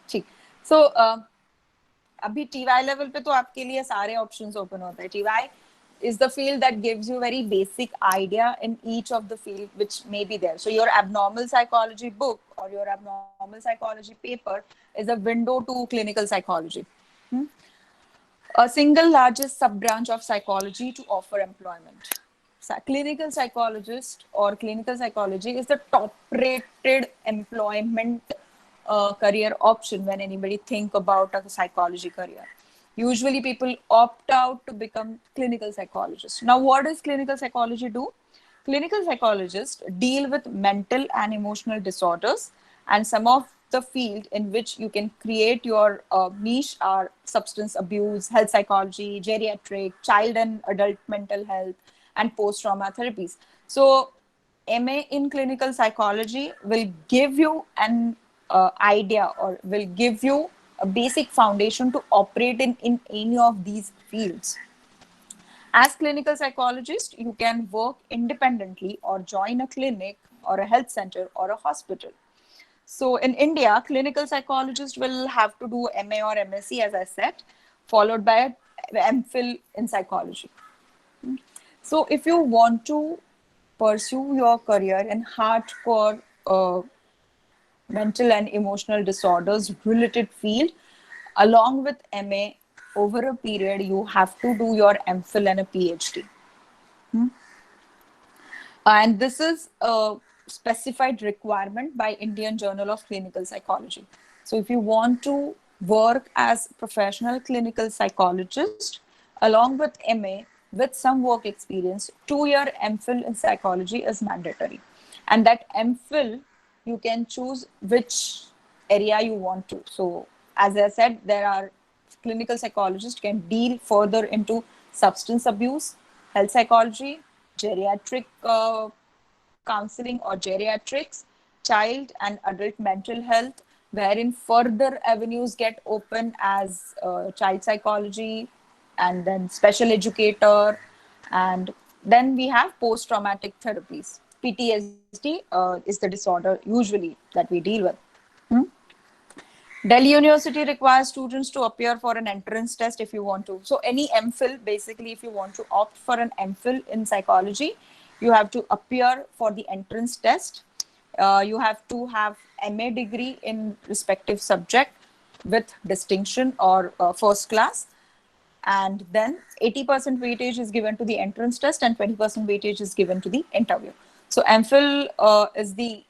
ठीक. So अभी TY level पे तो आपके लिए सारे options open होते हैं. TY is the field that gives you very basic idea in each of the field which may be there. So your abnormal psychology book or your abnormal psychology paper is a window to clinical psychology. A single largest sub-branch of psychology to offer employment. Clinical psychologist or clinical psychology is the top-rated employment career option when anybody think about a psychology career. Usually people opt out to become clinical psychologists. Now, what does clinical psychology do? Clinical psychologists deal with mental and emotional disorders, and some of the field in which you can create your niche are substance abuse, health psychology, geriatric, child and adult mental health, and post-trauma therapies. So MA in clinical psychology will give you an idea or will give you a basic foundation to operate in any of these fields. As clinical psychologist, you can work independently or join a clinic or a health center or a hospital. So in India, clinical psychologists will have to do MA or MSc, as I said, followed by MPhil in psychology. So if you want to pursue your career in hardcore mental and emotional disorders related field, along with MA, over a period, you have to do your MPhil and a PhD. And this is a specified requirement by Indian Journal of Clinical Psychology. So if you want to work as professional clinical psychologist, along with MA, with some work experience, 2-year MPhil in psychology is mandatory. And that MPhil, you can choose which area you want to. So as I said, there are clinical psychologists can deal further into substance abuse, health psychology, geriatric counseling or geriatrics, child and adult mental health, wherein further avenues get open as child psychology and then special educator. And then we have post-traumatic therapies. PTSD is the disorder usually that we deal with. Delhi University requires students to appear for an entrance test if you want to. So any MPhil, basically, if you want to opt for an MPhil in psychology, you have to appear for the entrance test. You have to have MA degree in respective subject. with distinction or first class. And then 80% weightage is given to the entrance test and 20% weightage is given to the interview. So MPhil is the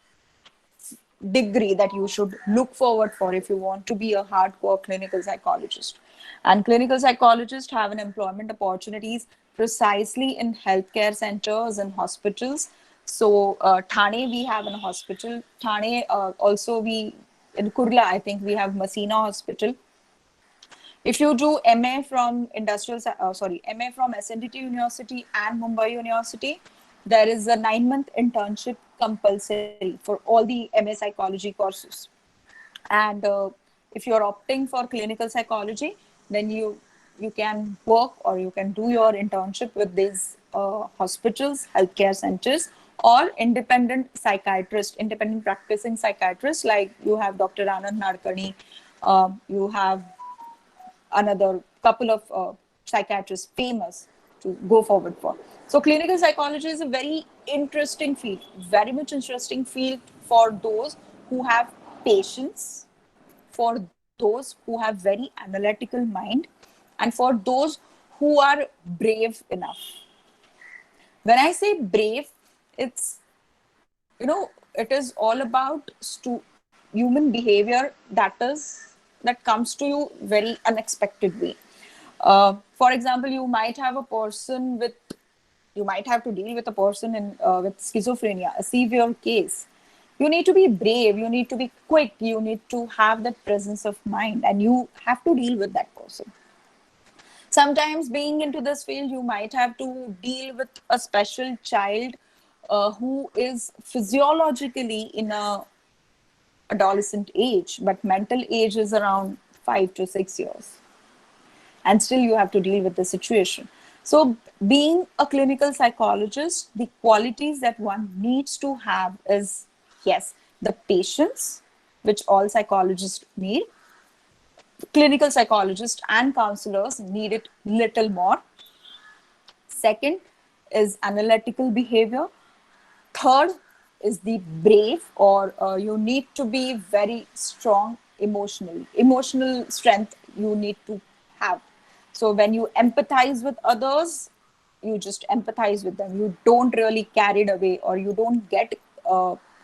degree that you should look forward for if you want to be a hardcore clinical psychologist. And clinical psychologists have an employment opportunities precisely in healthcare centers and hospitals. So Thane, we have a hospital. Thane also in Kurla, I think we have Masina Hospital. If you do MA from MA from SNDT University and Mumbai University, there is a 9-month internship compulsory for all the MA psychology courses. And if you're opting for clinical psychology, then you can work or you can do your internship with these hospitals, healthcare centers, or independent psychiatrists, independent practicing psychiatrists, like you have Dr. Anand Nadkarni, you have another couple of psychiatrists famous to go forward for. So clinical psychology is a very interesting field, very much interesting field for those who have patience, for those who have very analytical mind, and for those who are brave enough. When I say brave, it's, it is all about human behavior that comes to you very unexpected way. For example, you might have to deal with a person with schizophrenia, a severe case. You need to be brave, you need to be quick, you need to have that presence of mind, and you have to deal with that person. Sometimes being into this field, you might have to deal with a special child who is physiologically in a adolescent age, but mental age is around 5 to 6 years. And still you have to deal with the situation. So being a clinical psychologist, the qualities that one needs to have is, yes, the patience, which all psychologists need. Clinical psychologists and counselors need it little more. Second is analytical behavior. Third is the brave, or you need to be very strong emotionally. Emotional strength you need to have. So when you empathize with others, you just empathize with them. You don't really carried away, or you don't get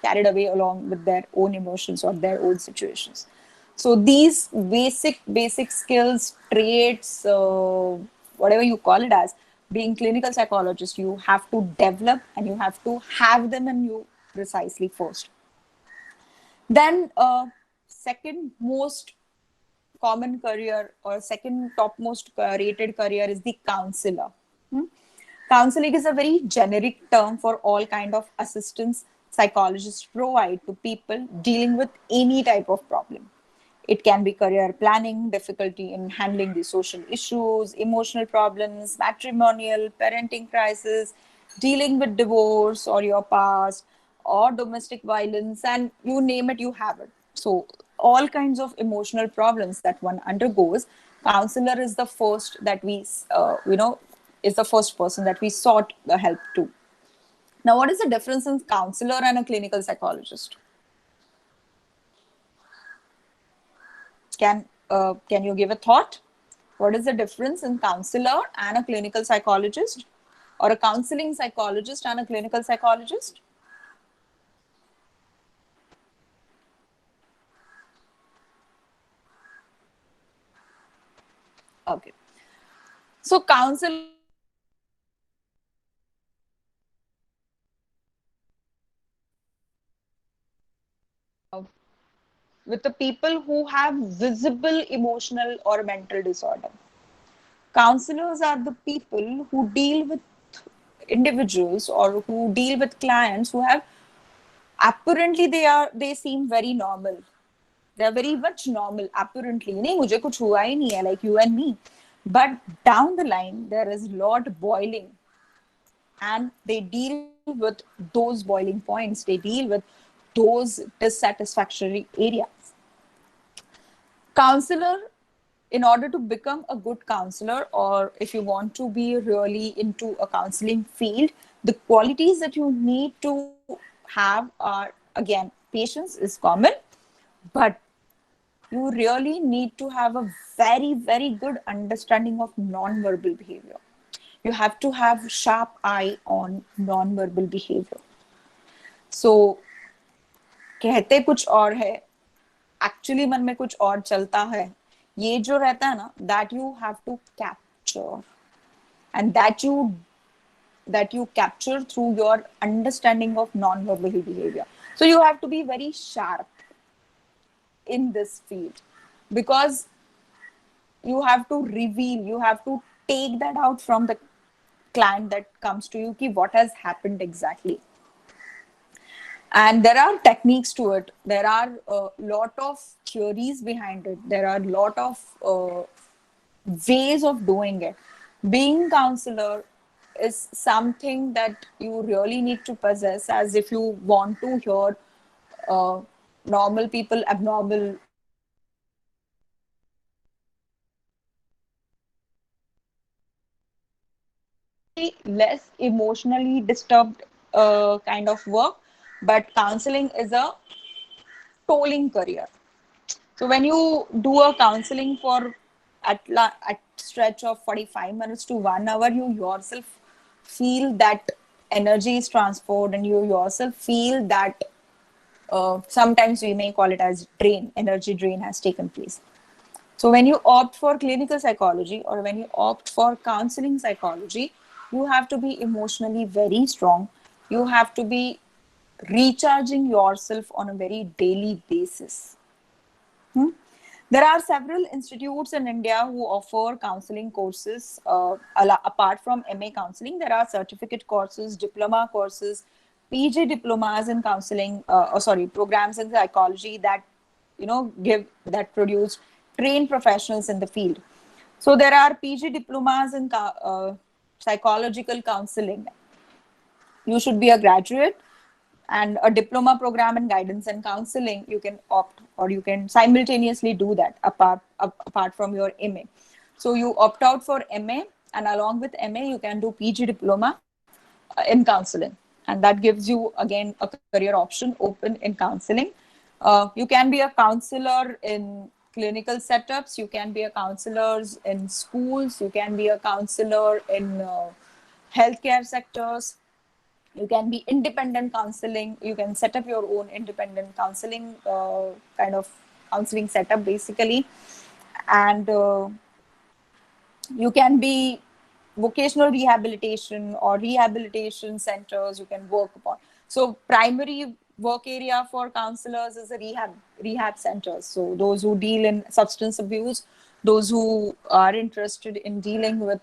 carried away along with their own emotions or their own situations. So these basic skills, traits, whatever you call it as, being clinical psychologist, you have to develop and you have to have them in you precisely first. Then second most common career, or second topmost rated career, is the counselor. Counseling is a very generic term for all kind of assistance psychologists provide to people dealing with any type of problem. It can be career planning, difficulty in handling the social issues, emotional problems, matrimonial, parenting crisis, dealing with divorce or your past, or domestic violence, and you name it, you have it. So all kinds of emotional problems that one undergoes, counselor is the first that we, is the first person that we sought the help to. Now, what is the difference in counselor and a clinical psychologist? Can you give a thought? What is the difference in counselor and a clinical psychologist, or a counseling psychologist and a clinical psychologist? Okay. So counselor with the people who have visible emotional or mental disorder. Counselors are the people who deal with individuals or who deal with clients who have apparently they seem very normal. They are very much normal apparently. नहीं मुझे कुछ हुआ ही नहीं है, like you and me. But down the line there is lot boiling, and they deal with those boiling points. They deal with those dissatisfactory areas. Counselor, in order to become a good counselor, or if you want to be really into a counseling field, the qualities that you need to have are, again, patience is common, but you really need to have a very, very good understanding of non-verbal behavior. You have to have sharp eye on non-verbal behavior. So कहते कुछ और है, actually मन में कुछ और चलता है, ये जो रहता है ना, that you have to capture, and that you capture through your understanding of non-verbal behavior. So you have to be very sharp in this field, because you have to reveal, you have to take that out from the client that comes to you, ki what has happened exactly. And there are techniques to it. There are a lot of theories behind it. There are a lot of ways of doing it. Being counselor is something that you really need to possess, as if you want to hear normal people abnormal less emotionally disturbed kind of work, but counseling is a tolling career. So when you do a counseling for at stretch of 45 minutes to 1 hour, you yourself feel that energy is transferred, and you yourself feel that sometimes we may call it as energy drain has taken place. So when you opt for clinical psychology, or when you opt for counseling psychology, you have to be emotionally very strong. You have to be recharging yourself on a very daily basis. There are several institutes in India who offer counseling courses. Apart from MA counseling, there are certificate courses, diploma courses, PG diplomas in counseling, programs in psychology that produce trained professionals in the field. So there are PG diplomas in psychological counseling. You should be a graduate, and a diploma program in guidance and counseling you can opt, or you can simultaneously do that apart from your MA. So you opt out for MA, and along with MA you can do PG diploma in counseling, and that gives you again a career option open in counseling. You can be a counselor in clinical setups, you can be a counselor in schools, you can be a counselor in healthcare sectors. You can be independent counseling. You can set up your own independent counseling kind of counseling setup, basically. And you can be vocational rehabilitation or rehabilitation centers you can work upon. So primary work area for counselors is a rehab centers. So those who deal in substance abuse, those who are interested in dealing with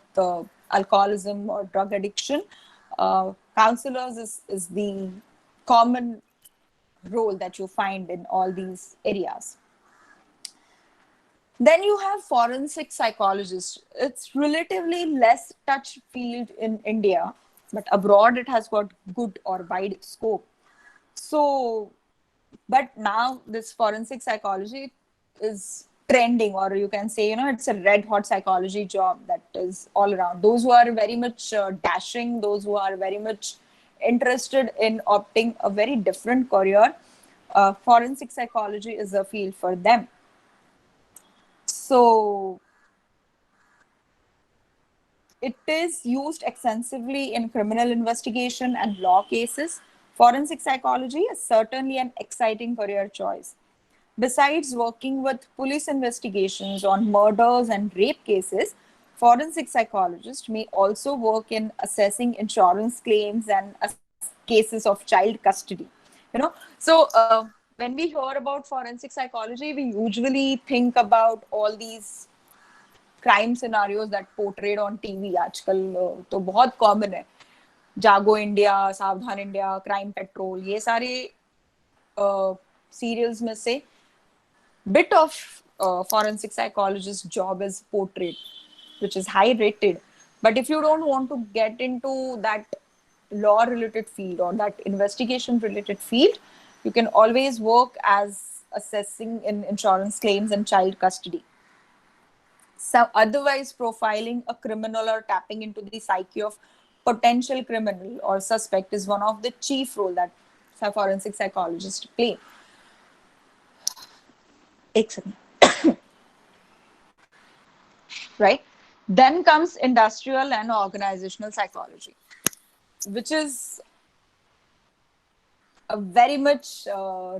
alcoholism or drug addiction, counselors is the common role that you find in all these areas. Then you have forensic psychologists. It's relatively less touch field in India, but abroad it has got good or wide scope. So, but now this forensic psychology is trending, or you can say, it's a red hot psychology job that is all around. Those who are very much dashing, those who are very much interested in opting a very different career, forensic psychology is a field for them. So it is used extensively in criminal investigation and law cases. Forensic psychology is certainly an exciting career choice. Besides working with police investigations on murders and rape cases, forensic psychologists may also work in assessing insurance claims and cases of child custody. So when we hear about forensic psychology, we usually think about all these crime scenarios that portrayed on TV आजकल तो बहुत common है. जागो India, सावधान India, crime petrol, ये सारे serials में से bit of forensic psychologist job is portrayed, which is high rated. But if you don't want to get into that law related field or that investigation related field, you can always work as assessing in insurance claims and child custody. So otherwise profiling a criminal or tapping into the psyche of potential criminal or suspect is one of the chief role that forensic psychologists play. एक second right? Then comes industrial and organizational psychology, which is very much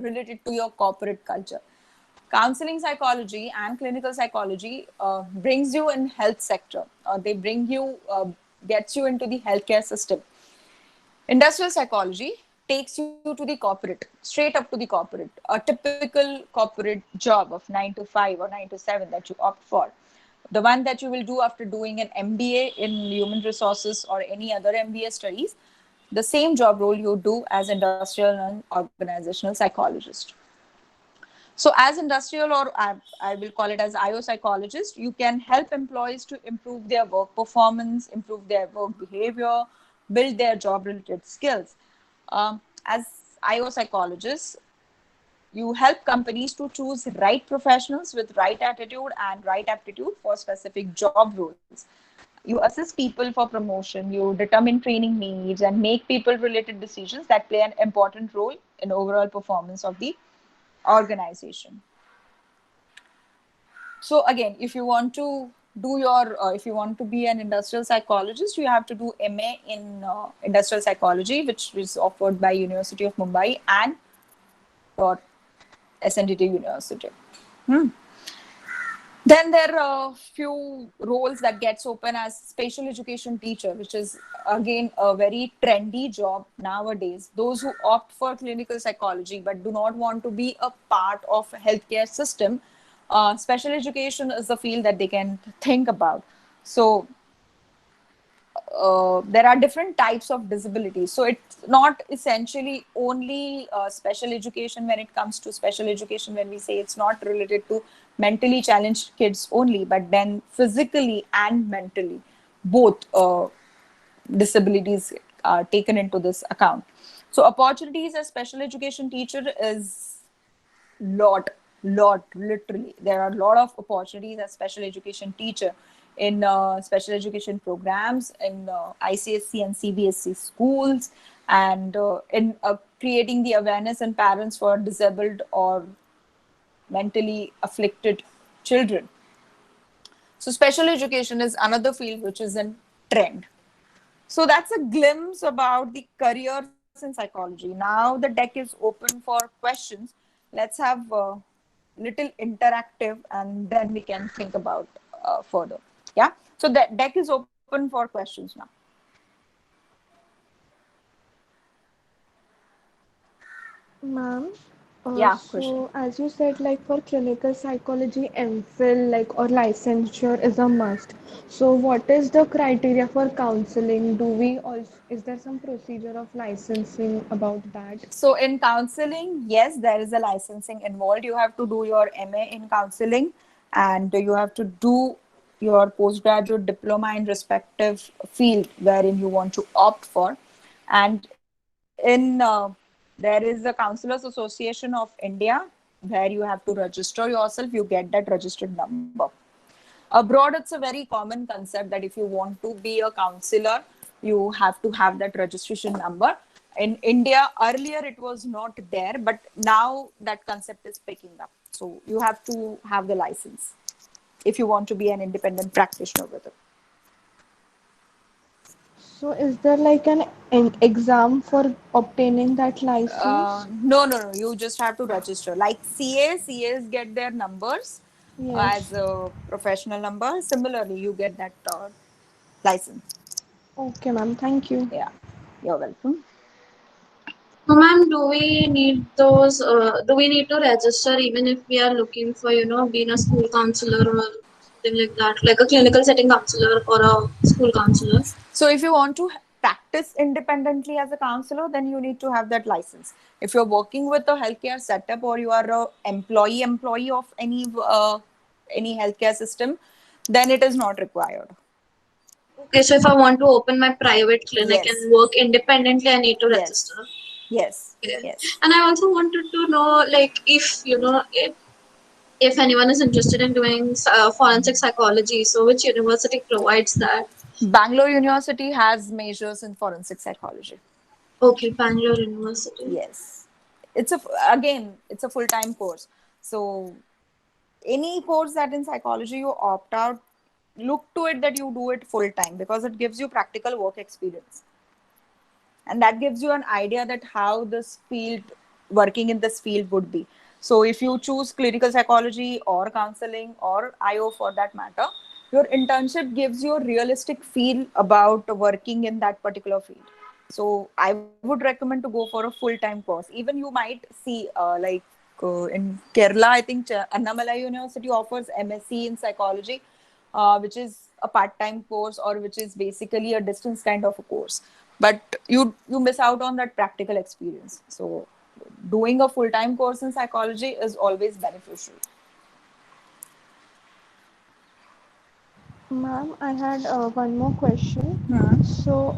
related to your corporate culture. Counseling psychology and clinical psychology brings you in health sector, or they bring you gets you into the healthcare system. Industrial psychology takes you to the corporate, straight up to the corporate, a typical corporate job of 9 to 5 or 9 to 7 that you opt for. The one that you will do after doing an MBA in human resources or any other MBA studies, the same job role you do as industrial and organizational psychologist. So, as industrial, or I will call it as IO psychologist, you can help employees to improve their work performance, improve their work behavior, build their job related skills. As IO psychologists, you help companies to choose right professionals with right attitude and right aptitude for specific job roles. You assist people for promotion, you determine training needs, and make people related decisions that play an important role in overall performance of the organization. So again, if you want to do your if you want to be an industrial psychologist, you have to do MA in industrial psychology, which is offered by University of Mumbai and or SNDT University. Then there are a few roles that gets open as special education teacher, which is again a very trendy job nowadays. Those who opt for clinical psychology but do not want to be a part of a healthcare system, special education is the field that they can think about. So there are different types of disabilities. So it's not essentially only special education. When it comes to special education, when we say it's not related to mentally challenged kids only, but then physically and mentally, both disabilities are taken into this account. So opportunities as special education teacher is lot literally. There are a lot of opportunities as special education teacher in special education programs in ICSC and CBSC schools, and in creating the awareness in parents for disabled or mentally afflicted children. So special education is another field which is in trend. So that's a glimpse about the careers in psychology. Now the deck is open for questions. Let's have little interactive, and then we can think about further. Yeah. So the deck is open for questions now. Ma'am, Yeah, question. so as you said, like for clinical psychology, MPhil, like or licensure is a must. So what is the criteria for counseling? Do we also, is there some procedure of licensing about that? So in counseling, yes, there is a licensing involved. You have to do your MA in counseling, and you have to do your postgraduate diploma in respective field wherein you want to opt for. And in there is a Counselors Association of India where you have to register yourself. You get that registered number. Abroad, it's a very common concept that if you want to be a counselor, you have to have that registration number. In India, earlier it was not there, but now that concept is picking up. So you have to have the license if you want to be an independent practitioner with it. So is there like an exam for obtaining that license? No. You just have to register. Like CAs get their numbers as Yes. a professional number. Similarly, you get that license. Okay, ma'am. Thank you. Yeah, you're welcome. So, ma'am, do we need those? Do we need to register even if we are looking for, being a school counselor or something like that, like a clinical setting counselor or a school counselor? So if you want to practice independently as a counselor, then you need to have that license. If you're working with a healthcare setup or you are a employee of any healthcare system, then it is not required. Okay, so if I want to open my private clinic Yes. and work independently, I need to Yes. register. Yes. Okay. Yes. And I also wanted to know, like, if anyone is interested in doing forensic psychology, so which university provides that? Bangalore University has majors in forensic psychology. Okay, Bangalore University. Yes. It's a full-time course. So any course that in psychology you opt out, look to it that you do it full time, because it gives you practical work experience, and that gives you an idea that how this field, working in this field would be. So if you choose clinical psychology or counseling or IO for that matter, your internship gives you a realistic feel about working in that particular field. So I would recommend to go for a full-time course. Even you might see in Kerala, I think Annamalai University offers MSc in psychology, which is a part-time course, or which is basically a distance kind of a course. But you miss out on that practical experience. So doing a full-time course in psychology is always beneficial. Ma'am, I had one more question. Hmm. So,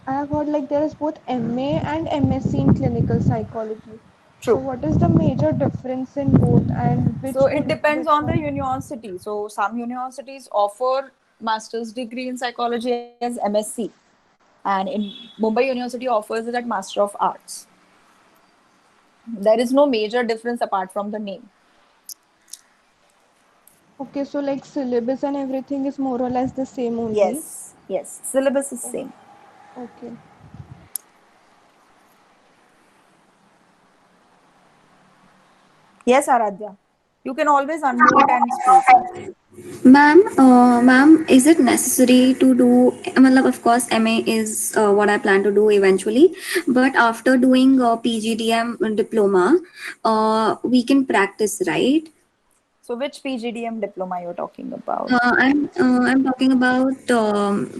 I have heard like there is both MA and MSc in clinical psychology. So, True. what is the major difference in both, and So which it would depends which on the one? university. So some universities offer master's degree in psychology as MSc, and in Mumbai University offers it at Master of Arts. There is no major difference apart from the name. Okay, so like syllabus and everything is more or less the same only. Yes, syllabus is Oh, same. okay. Yes, Aradhya, you can always unmute and speak. Ma'am, is it necessary to do? Matlab, of course, MA is what I plan to do eventually. But after doing PGDM diploma, we can practice, right? So which PGDM diploma you're talking about? I'm talking about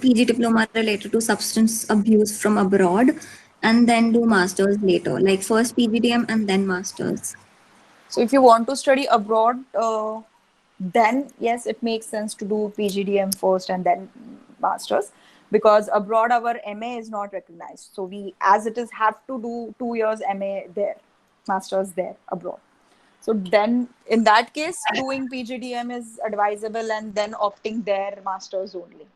PG diploma related to substance abuse from abroad, and then do masters later, like first PGDM and then masters. So if you want to study abroad, then yes, it makes sense to do PGDM first and then masters, because abroad our MA is not recognized. So we, as it is, have to do 2 years MA there, masters there abroad. So then, in that case, doing PGDM is advisable, and then opting there masters only.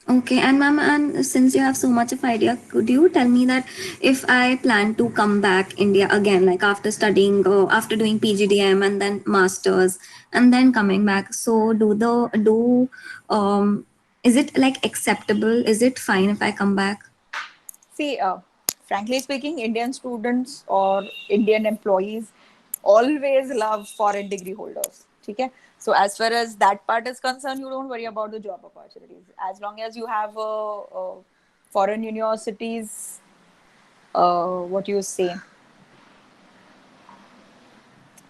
Okay, and ma'am, and since you have so much of idea, could you tell me that if I plan to come back India again, like after studying, after doing PGDM and then masters, and then coming back, so is it like acceptable? Is it fine if I come back? See, frankly speaking, Indian students or Indian employees always love foreign degree holders. Okay? So as far as that part is concerned, you don't worry about the job opportunities. As long as you have foreign universities, what you say?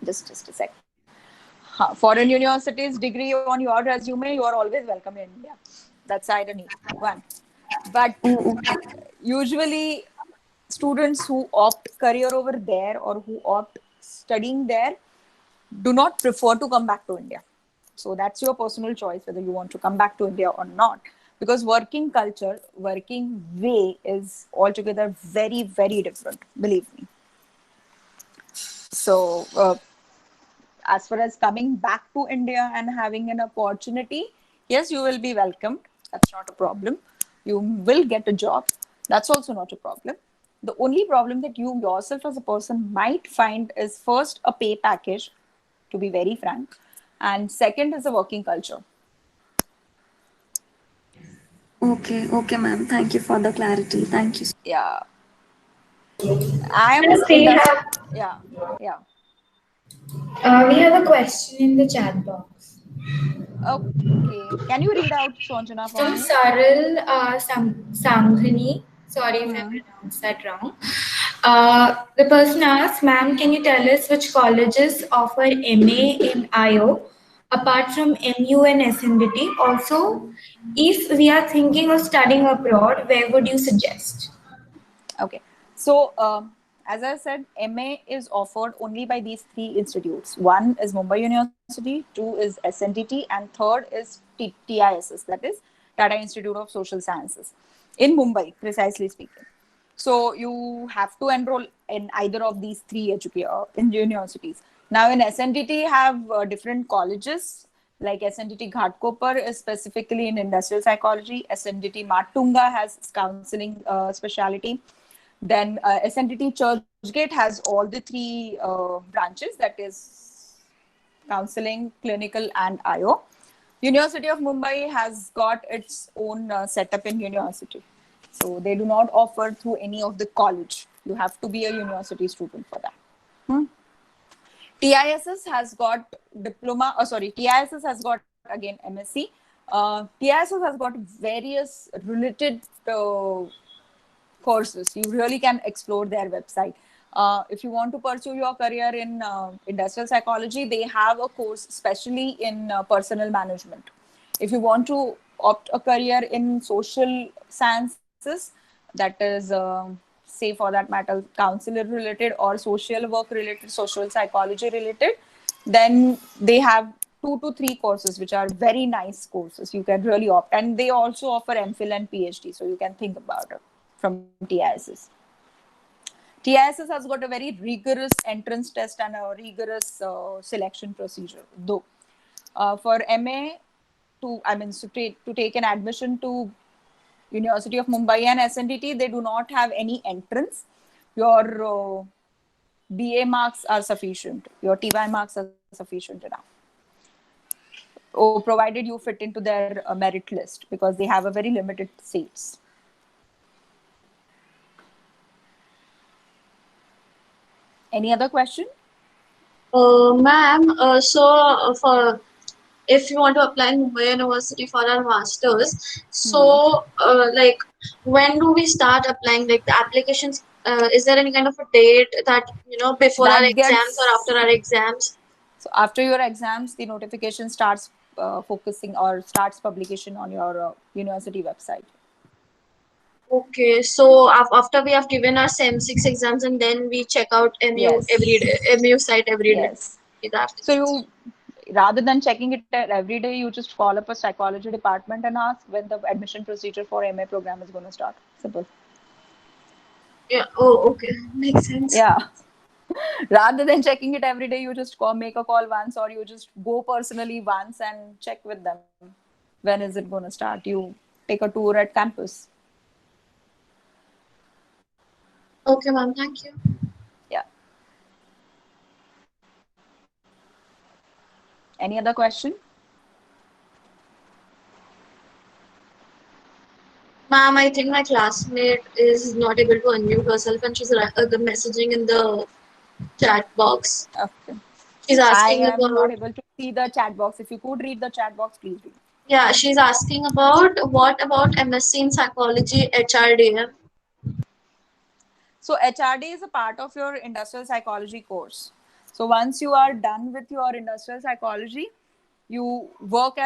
Just a sec. Foreign universities degree on your resume, you are always welcome in India. That's irony. One. But usually students who opt career over there or who opt studying there do not prefer to come back to India. So that's your personal choice whether you want to come back to India or not. Because working culture, working way is altogether very, very different, believe me. So, as far as coming back to India and having an opportunity, yes, you will be welcomed. That's not a problem. You will get a job. That's also not a problem. The only problem that you yourself as a person might find is first a pay package, to be very frank, and second is a working culture. Okay, ma'am. Thank you for the clarity. Thank you. Yeah, I am We have yeah, yeah. we have a question in the chat box Okay, can you read out Sanjana for from me? Saril Sanghani. Sorry if I Hmm. pronounced that wrong. The person asks, "Ma'am, can you tell us which colleges offer MA in IO apart from MU and SNDT? Also, if we are thinking of studying abroad, where would you suggest?" Okay. So, as I said, MA is offered only by these three institutes. One is Mumbai University, two is SNDT, and third is TISS, that is Tata Institute of Social Sciences, in Mumbai, precisely speaking. So, you have to enroll in either of these three in universities. Now, in SNDT, have different colleges. Like SNDT Ghatkopar is specifically in industrial psychology. SNDT Matunga has counseling specialty. Then SNDT Churchgate has all the three branches, that is counseling, clinical, and IO. University of Mumbai has got its own setup in university. So they do not offer through any of the college. You have to be a university student for that. TISS has got diploma, TISS has got again MSc. TISS has got various related courses. You really can explore their website. If you want to pursue your career in industrial psychology, they have a course specially in personal management. If you want to opt a career in social sciences, that is, say for that matter, counselor related or social work related, social psychology related, then they have 2 to 3 courses which are very nice courses. You can really opt, and they also offer MPhil and PhD, so you can think about it from TISS. TISS has got a very rigorous entrance test and a rigorous selection procedure. Though for MA, to take an admission to University of Mumbai and SNDT, they do not have any entrance. Your BA marks are sufficient. Your TY marks are sufficient enough. Provided you fit into their merit list, because they have a very limited seats. Any other question? Ma'am, for if you want to apply in Mumbai University for our masters, so like when do we start applying? Like the applications, is there any kind of a date that before our exams or after our exams? So after your exams, the notification starts focusing or starts publication on your university website. Okay, so after we have given our Sem 6 exams, and then we check out MU every day, MU site every day. So you, rather than checking it every day, you just call up a psychology department and ask when the admission procedure for MA program is going to start. Simple. Yeah. Oh, okay. Makes sense. Yeah. Rather than checking it every day, you just make a call once, or you just go personally once and check with them. When is it going to start? You take a tour at campus. Okay, ma'am. Thank you. Yeah. Any other question? Ma'am, I think my classmate is not able to unmute herself, and she's messaging in the chat box. Okay. She's asking I am about. not able to see the chat box. If you could read the chat box, please read. Yeah, she's asking about what about MSc in psychology HRDM. So HRD is a part of your industrial psychology course. So once you are done with your industrial psychology, you work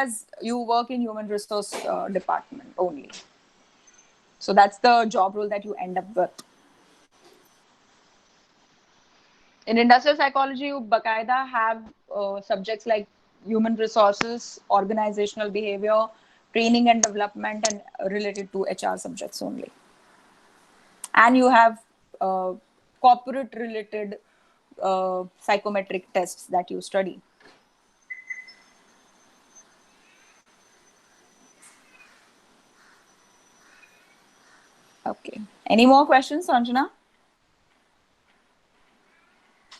in human resource department only. So that's the job role that you end up with. In industrial psychology, you bakaida have subjects like human resources, organizational behavior, training and development, and related to HR subjects only. And you have corporate related psychometric tests that you study. Okay. Any more questions, Sanjana?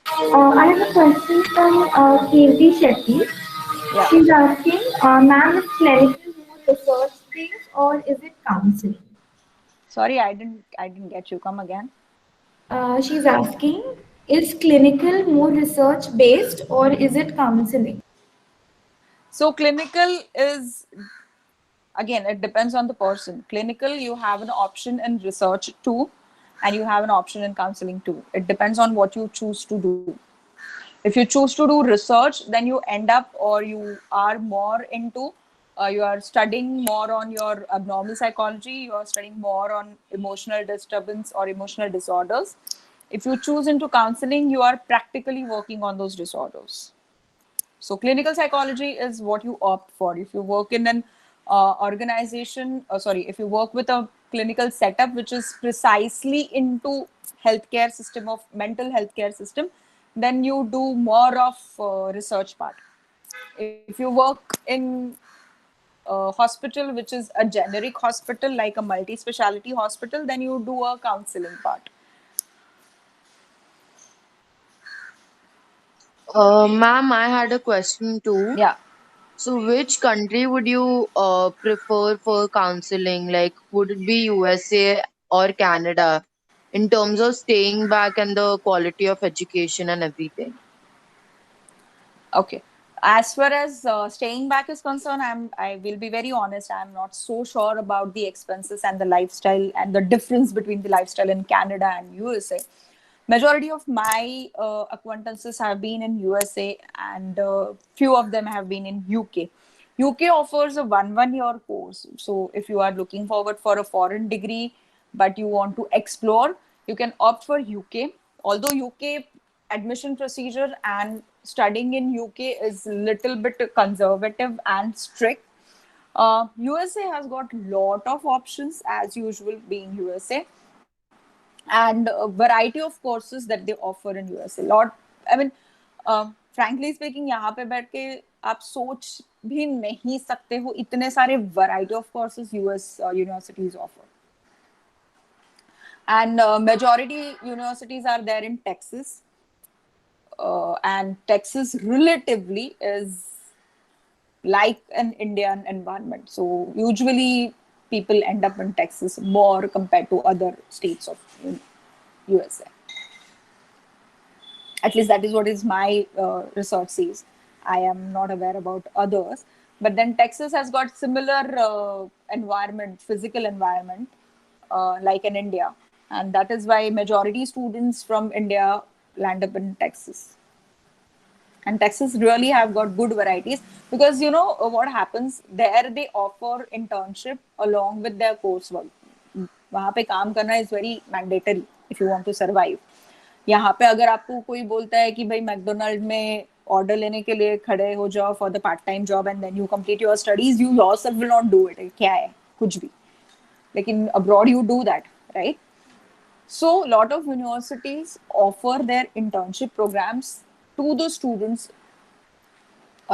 I have a question from Kirti Shetty. Yeah. She's asking, ma'am, is clinical more research based or is it counseling? Sorry, I didn't get you. Come again. She's asking, is clinical more research based or is it counseling? So clinical is, again, it depends on the person. Clinical, you have an option in research too, and you have an option in counseling too. It depends on what you choose to do. If you choose to do research, then you end up, or you are more into, you are studying more on your abnormal psychology, you are studying more on emotional disturbance or emotional disorders. If you choose into counseling, you are practically working on those disorders. So clinical psychology is what you opt for. If you work in an if you work with a clinical setup which is precisely into healthcare system, of mental healthcare system, then you do more of research part. If you work in a hospital which is a generic hospital, like a multi-speciality hospital, then you do a counseling part. Ma'am, I had a question too. Yeah. So, which country would you prefer for counseling? Like, would it be USA or Canada in terms of staying back and the quality of education and everything? Okay. As far as staying back is concerned, I will be very honest. I'm not so sure about the expenses and the lifestyle and the difference between the lifestyle in Canada and USA. Majority of my acquaintances have been in USA, and few of them have been in UK. UK offers a one year course. So if you are looking forward for a foreign degree, but you want to explore, you can opt for UK. Although UK admission procedure and studying in UK is little bit conservative and strict. USA has got lot of options as usual, being USA, and a variety of courses that they offer in USA. Lot, I mean, frankly speaking, यहाँ पे बैठ के आप सोच भी नहीं सकते हो इतने सारे variety of courses US universities offer. And majority universities are there in Texas, and Texas relatively is like an Indian environment. So usually people end up in Texas more compared to other states of USA. At least that is what is my research says. I am not aware about others. But then Texas has got similar environment, physical environment, like in India. And that is why majority students from India land up in Texas. And Texas really have got good varieties, because what happens there, they offer internship along with their coursework. वहाँ पे काम करना is very mandatory if you want to survive. यहाँ पे अगर आपको कोई बोलता है कि भाई मैकडोनल्ड में ऑर्डर लेने के लिए खड़े हो जाओ for the part time job and then you complete your studies, you yourself will not do it. क्या है कुछ भी, लेकिन abroad you do that, right? So a lot of universities offer their internship programs to the students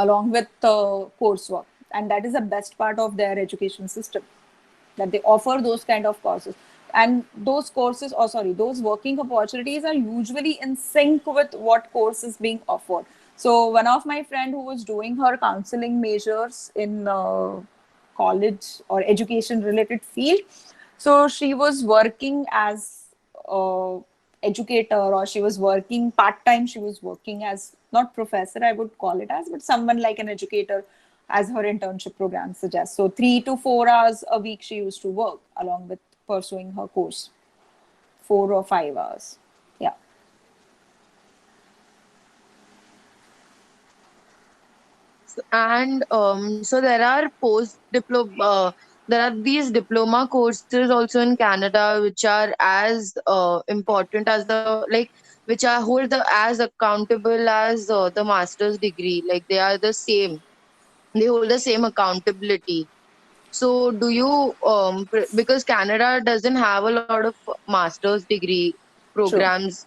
along with coursework, and that is the best part of their education system, that they offer those kind of courses. And those courses, or sorry, those working opportunities are usually in sync with what course is being offered. So one of my friend who was doing her counseling majors in college or education related field, so she was working as a educator, or she was working part time. She was working as, not professor I would call it as, but someone like an educator, as her internship program suggests. So 3 to 4 hours a week she used to work along with pursuing her course. 4 or 5 hours. Yeah. And so there are these diploma courses also in Canada which are as important as the, like, which are hold the as accountable as the master's degree. Like, they are the same. They hold the same accountability. So do you because Canada doesn't have a lot of master's degree True. programs,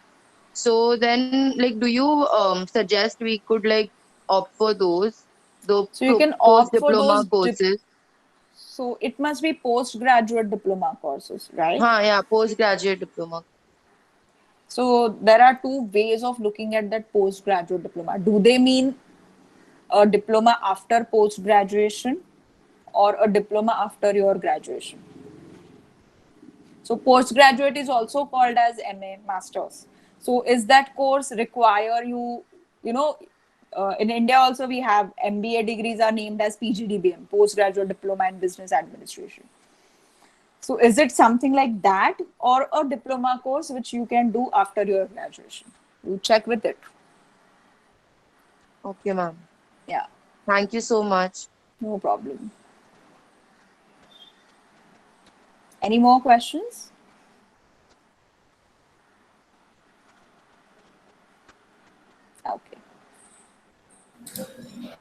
so then, like, do you suggest we could, like, opt for those, the So you can post opt for diploma those. courses? So it must be postgraduate diploma courses, right? Yeah, postgraduate diploma. So there are two ways of looking at that postgraduate diploma. Do they mean a diploma after post graduation, or a diploma after your graduation? So postgraduate is also called as MA, masters. So is that course require you, in India also we have MBA degrees are named as PGDBM, postgraduate diploma in business administration. So is it something like that, or a diploma course which you can do after your graduation? You check with it. Okay, ma'am. Yeah, Thank you so much. no problem. Any more questions? Okay.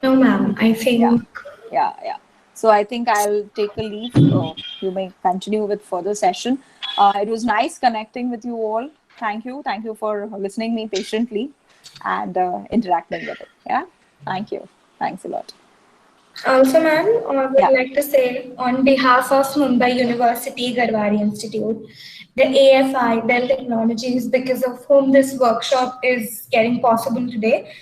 No, ma'am. I Yeah. think Yeah. So I think I'll take a leave. You may continue with further session. It was nice connecting with you all. Thank you. Thank you for listening me patiently and interacting with it. Yeah. Thank you. Thanks a lot. also, ma'am, I would Yeah. like to say on behalf of Mumbai University Garware Institute, the AFI, Dell Technologies, because of whom this workshop is getting possible today.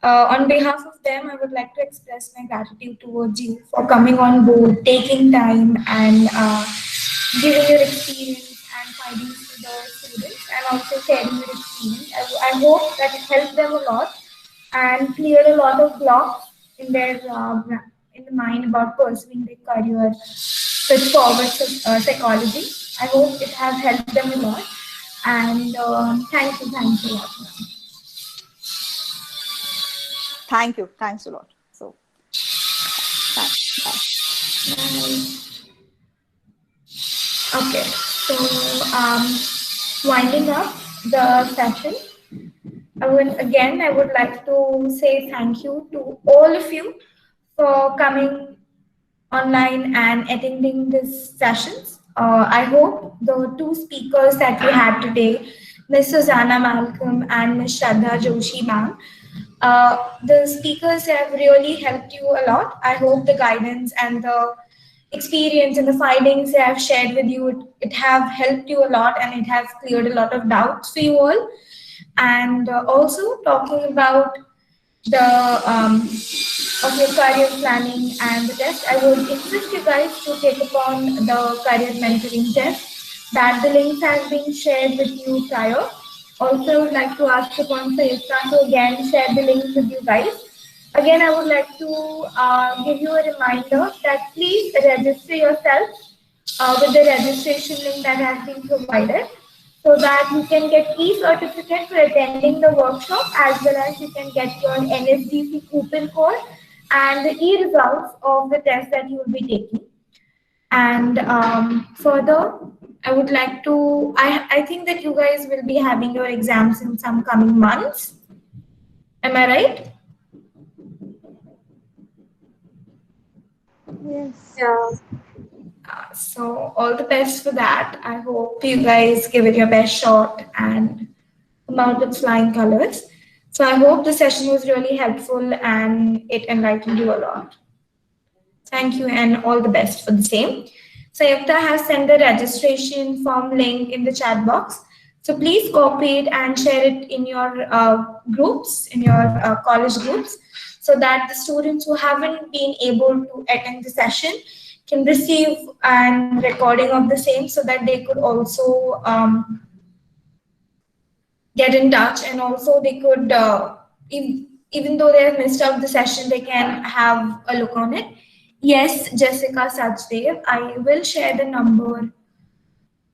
On behalf of them, I would like to express my gratitude towards you for coming on board, taking time, and giving your experience and findings to the students, and also sharing your experience. I hope that it helped them a lot and cleared a lot of blocks in their in the mind about pursuing their career with forward psychology. I hope it has helped them a lot. And thank you a lot. Thanks a lot. So, thanks. Bye. Okay, so winding up the session, I would like to say thank you to all of you for coming online and attending these sessions. I hope the two speakers that we had today, Ms. Susanna Malcolm and Ms. Shradha Joshi ma'am, the speakers have really helped you a lot. I hope the guidance and the experience and the findings they have shared with you, it have helped you a lot and it has cleared a lot of doubts for you all. And also talking about the of your career planning and the test, I would insist you guys to take upon the career mentoring test that the links has been shared with you prior. Also, I would like to ask upon Sayusta to again share the links with you guys. Again, I would like to give you a reminder that please register yourself with the registration link that has been provided, so that you can get e-certificate for attending the workshop, as well as you can get your NSDC coupon code and the e-results of the test that you will be taking. And further, I would like to, I think that you guys will be having your exams in some coming months. Am I right? Yes. Yeah. So all the best for that. I hope you guys give it your best shot and come out with flying colors. So I hope the session was really helpful and it enlightened you a lot. Thank you and all the best for the same. Sayukta has sent the registration form link in the chat box. So please copy it and share it in your groups, in your college groups, so that the students who haven't been able to attend the session can receive a recording of the same, so that they could also get in touch, and also they could, even though they have missed out the session, they can have a look on it. Yes, Jessica Sachdev, I will share the number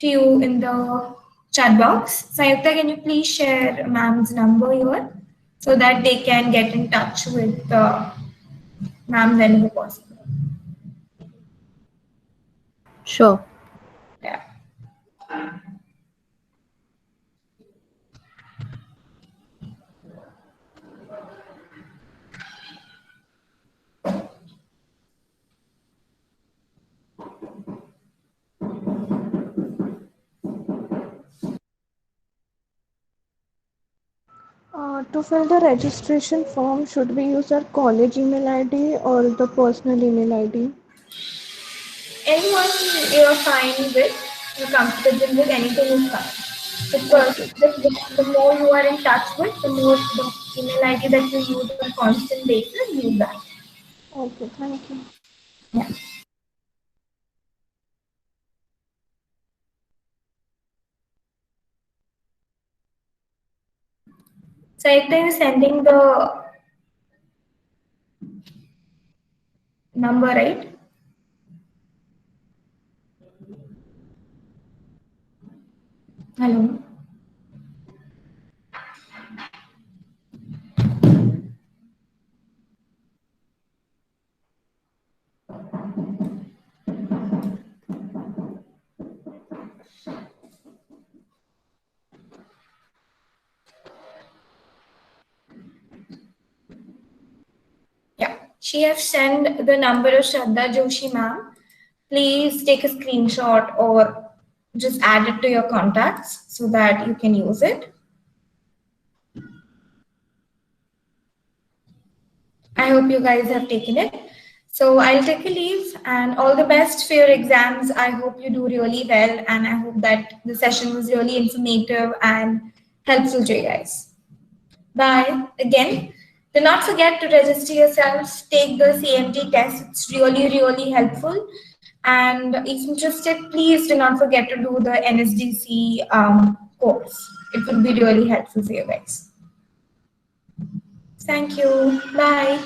to you in the chat box. Sayukta, can you please share ma'am's number here so that they can get in touch with ma'am whenever possible? Sure. Yeah. To fill the registration form, should we use our college email ID or the personal email ID? Anyone you're fine with, you're comfortable with, anything is fine. Because the more you are in touch with, the more the email ID that you use on a constant basis, use that. Okay, thank you. Yeah. Sayukta is sending the number, right? Hello. Yeah, she has sent the number of Shradha Joshi ma'am. Please take a screenshot or just add it to your contacts so that you can use it. I hope you guys have taken it. So I'll take a leave and all the best for your exams. I hope you do really well, and I hope that the session was really informative and helpful to you guys. Bye. Again, Do not forget to register yourselves, take the CMT test. It's really, really helpful. And if interested, please do not forget to do the NSDC course. It would be really helpful for you guys. Thank you. Bye.